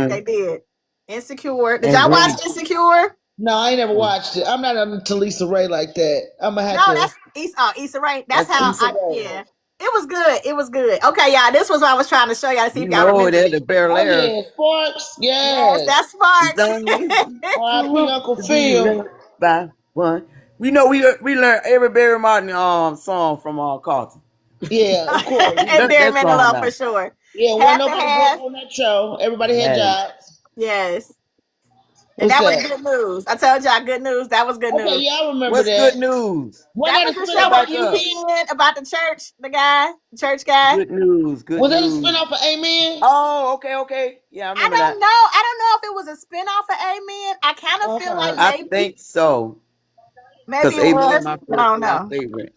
They did. Insecure. Did And y'all watch Grease. Insecure? No, I ain't never watched it. I'm not into Lisa Ray like that. I'm gonna have No, to. that's Issa Rae. That's how Issa Rae. yeah. It was good. It was good. Okay, y'all. This was what I was trying to show y'all to see if y'all remember. They're the Bear Oh Lair. yeah, Sparks. Yes, Yes. that's Sparks. R.I.P. Uncle Phil. By one. We know we learned every Barry Martin song from Carlton. Yeah, of course. And Barry Manilow for sure. Yeah, when nobody worked on that show, everybody had jobs. Yes. And that was good news. I told y'all good news. That was good news. Okay, y'all remember What's that. good news? That was the show about you being about the church, the church guy. Good news. Good was news. that a spinoff of Amen? Oh, okay. Yeah, I remember that. I don't know if it was a spinoff of Amen. I kind of feel like maybe. I think so. Maybe it was. I don't know. Favorite.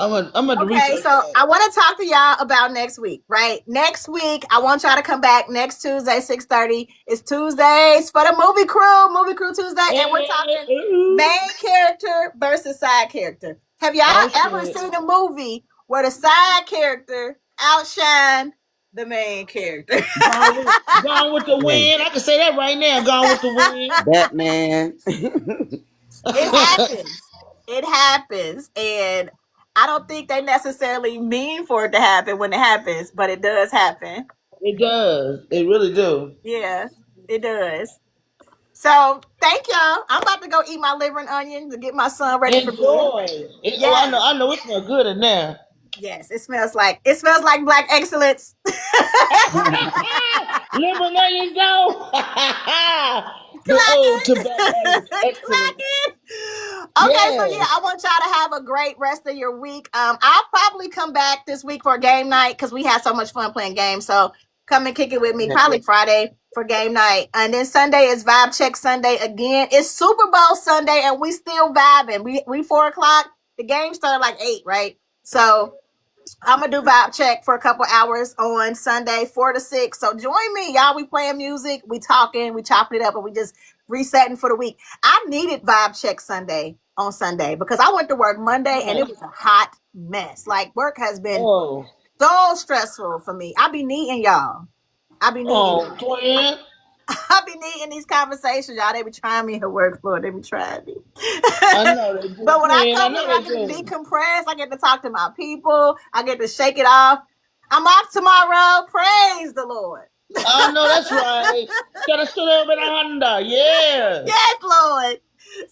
I'm gonna okay, so I want to talk to y'all about next week, right? Next week, I want y'all to come back next Tuesday, 6:30. It's Tuesdays for the Movie Crew Tuesday, and we're talking main character versus side character. Have y'all ever seen a movie where the side character outshine the main character? Gone with the wind. I can say that right now. Gone with the wind. Batman. It happens, and I don't think they necessarily mean for it to happen when it happens, but it does happen. It does. It really do. Yeah, it does. So thank y'all. I'm about to go eat my liver and onion to get my son ready for bed. Yeah. I know it smells good in there. Yes, it smells like Black excellence. Liver and onions though. The old tobacco excellent. Okay, so yeah, I want y'all to have a great rest of your week. I'll probably come back this week for a game night because we had so much fun playing games. So come and kick it with me, probably Friday for game night. And then Sunday is Vibe Check Sunday again. It's Super Bowl Sunday and we still vibing. We 4:00. The game started like 8, right? So I'm gonna do Vibe Check for a couple hours on Sunday, 4 to 6. So join me, y'all. We playing music, we talking, we chopping it up, and we just resetting for the week. I needed Vibe Check Sunday on Sunday because I went to work Monday and it was a hot mess. Like work has been so stressful for me. I be needing y'all. I be needing these conversations, y'all. They be trying me at work, Lord. They be trying me. I know they do. But when I come here, I get to decompress. I get to talk to my people. I get to shake it off. I'm off tomorrow. Praise the Lord. I know that's right. Gotta sit up in a Honda. Yeah. Yes, Lord.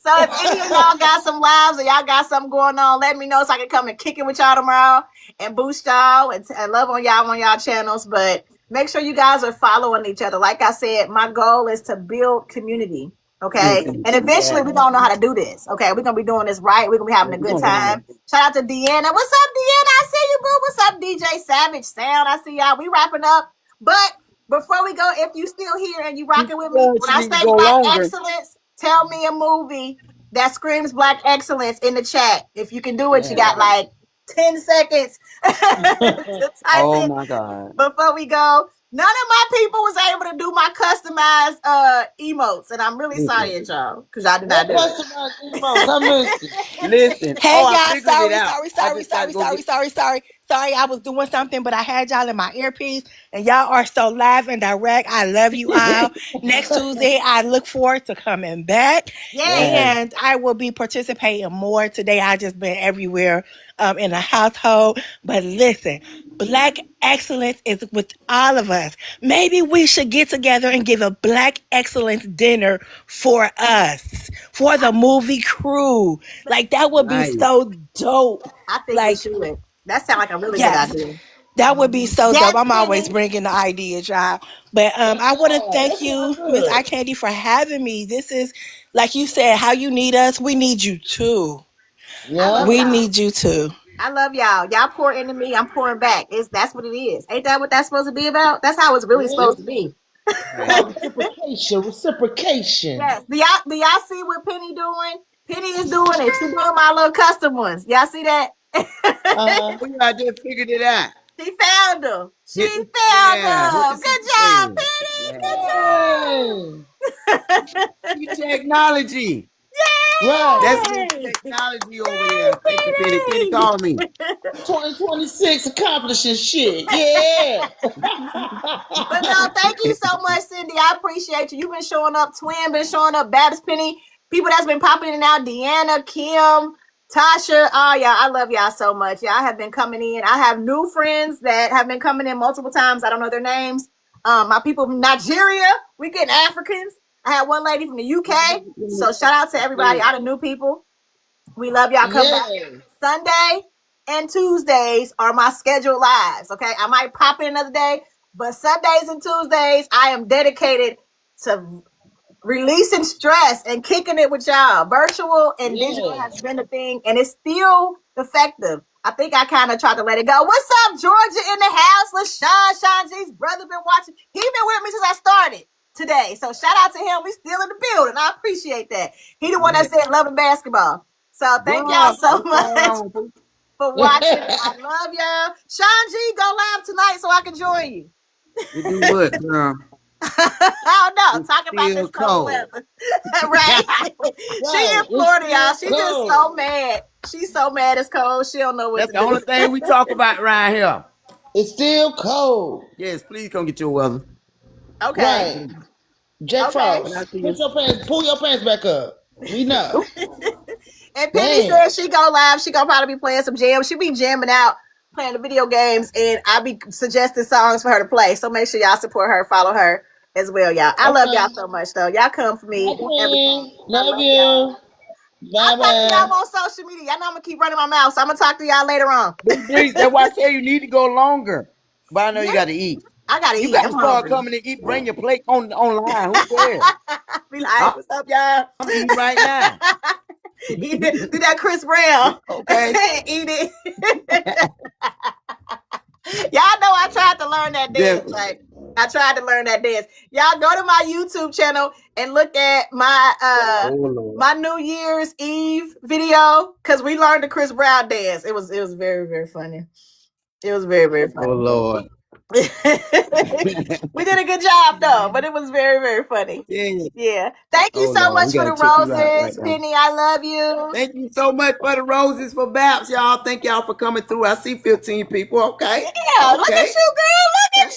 So if any of y'all got some lives or y'all got something going on, let me know so I can come and kick it with y'all tomorrow and boost y'all and love on y'all channels. But make sure you guys are following each other. Like I said, my goal is to build community. Okay. And eventually we're gonna know how to do this. Okay. We're gonna be doing this right. We're gonna be having a good time. Shout out to Deanna. What's up, Deanna? I see you, boo. What's up, DJ Savage Sound? I see y'all. We wrapping up. But before we go, if you still here and you rocking with me, when I say black excellence, tell me a movie that screams black excellence in the chat. If you can do it, you got like 10 seconds to type Oh it my God. before we go. None of my people was able to do my customized emotes, and I'm really sorry at y'all because I did not do it. Customized emotes. I missed it. Listen. Hey I y'all, figured it out. sorry. I was doing something, but I had y'all in my earpiece, and y'all are so live and direct. I love you all. Next Tuesday, I look forward to coming back, Yes. and I will be participating more. Today, I just been everywhere in the household. But listen, Black excellence is with all of us. Maybe we should get together and give a Black excellence dinner for us, for the movie crew. Like that would be Nice. so dope. I think we Like, should. That sounds like a really good yes, idea. that would be so dope. Yes, I'm always Penny. bringing the ideas, y'all. But I want to That thank sounds you, Miss good. I Candy, for having me. This is, like you said, how you need us. We need you too. I love Yeah. We y'all. need you too. I love y'all. Y'all pour into me. I'm pouring back. That's what it is. Ain't that what that's supposed to be about? That's how it's really Yeah. supposed to be. Right. Called reciprocation. Reciprocation. Yes. Do y'all see what Penny doing? Penny is doing it. She doing my little custom ones. Y'all see that? Uh-huh. We I just figured it out. She found them. She Hit the found hit the them. Good super job, thing. Penny. Good Yeah. Hey. job. New technology. Right. That's new Yay! technology over Yay, there. Thank you, Penny. Penny, Penny! call me. 2026 accomplishing shit. Yeah. But no, thank you so much, Cindy. I appreciate you. You've been showing up. Twin been showing up. Baptist Penny. People that's been popping in and out. Deanna, Kim, Tasha. Oh, y'all. I love y'all so much. Y'all have been coming in. I have new friends that have been coming in multiple times. I don't know their names. My people from Nigeria. We getting Africans. I had one lady from the UK. So shout out to everybody, all the new people. We love y'all. Come back. Yeah. Sunday and Tuesdays are my scheduled lives. Okay. I might pop in another day, but Sundays and Tuesdays, I am dedicated to releasing stress and kicking it with y'all. Virtual and digital Yeah. has been a thing, and it's still effective. I think I kind of tried to let it go. What's up, Georgia in the house? LaShawn, Sean G's brother been watching. He been with me since I started today. So shout out to him. We still in the building. I appreciate that. He the one that said loving basketball. So thank y'all Bruh, so what's going much on, boo? for watching. I love y'all. Sean G, go live tonight so I can join you. You do what, girl? I don't know. It's Talking about still this cold cold. weather. Right? She in Right. It's Florida, y'all. still She just cold. so mad. She's so mad it's cold. She don't know what That's to the only do. thing we talk about right here. It's still cold. Yes, please come get your weather. Okay. Right. Jack Okay. When I Frost. see Put you. your pants, pull your pants back up. We know. And Penny Damn. said she go live. She gonna probably be playing some jams. She be jamming out, playing the video games, and I be suggesting songs for her to play. So make sure y'all support her, follow her as well, y'all. I love y'all Okay. so much, though. Y'all come for Bye, me every time. Queen. I Love love y'all. you. I'll Bye talk to bye. y'all on social media. Y'all know I'm gonna keep running my mouth, so I'm gonna talk to y'all later on. Please, that's why I say you need to go longer. But I know you Yeah, got to eat. I gotta You eat. got I'm to start hungry. coming to eat. Bring your plate online. Who cares? Be like, what's up, y'all? I'm eating right now. Eat it. Do that Chris Brown. Okay. Eat it. Y'all know I tried to learn that dance. Definitely. Like I tried to learn that dance. Y'all go to my YouTube channel and look at my Oh Lord. my New Year's Eve video because we learned the Chris Brown dance. It was very, very funny. It was very, very Oh funny. Lord. We did a good job though, but it was very, very funny. Yeah. Yeah. Thank you Oh so Lord. much We for the gotta check you out right roses, now. Penny. I love you. Thank you so much for the roses for Baps, y'all. Thank y'all for coming through. I see 15 people. Okay. Yeah, look at Okay. you, girl. Look at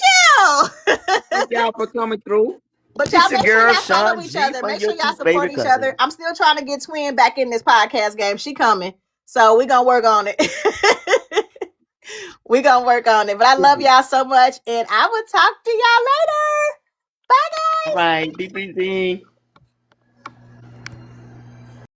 Thank you. y'all for coming through. But y'all It's your make sure girl y'all follow Sean each G other. from Make your sure y'all two support favorite each other. cousins. I'm still trying to get Twin back in this podcast game. She coming. So we're gonna work on it. We're gonna work on it. But I love y'all so much. And I will talk to y'all later. Bye guys. All right. Be busy.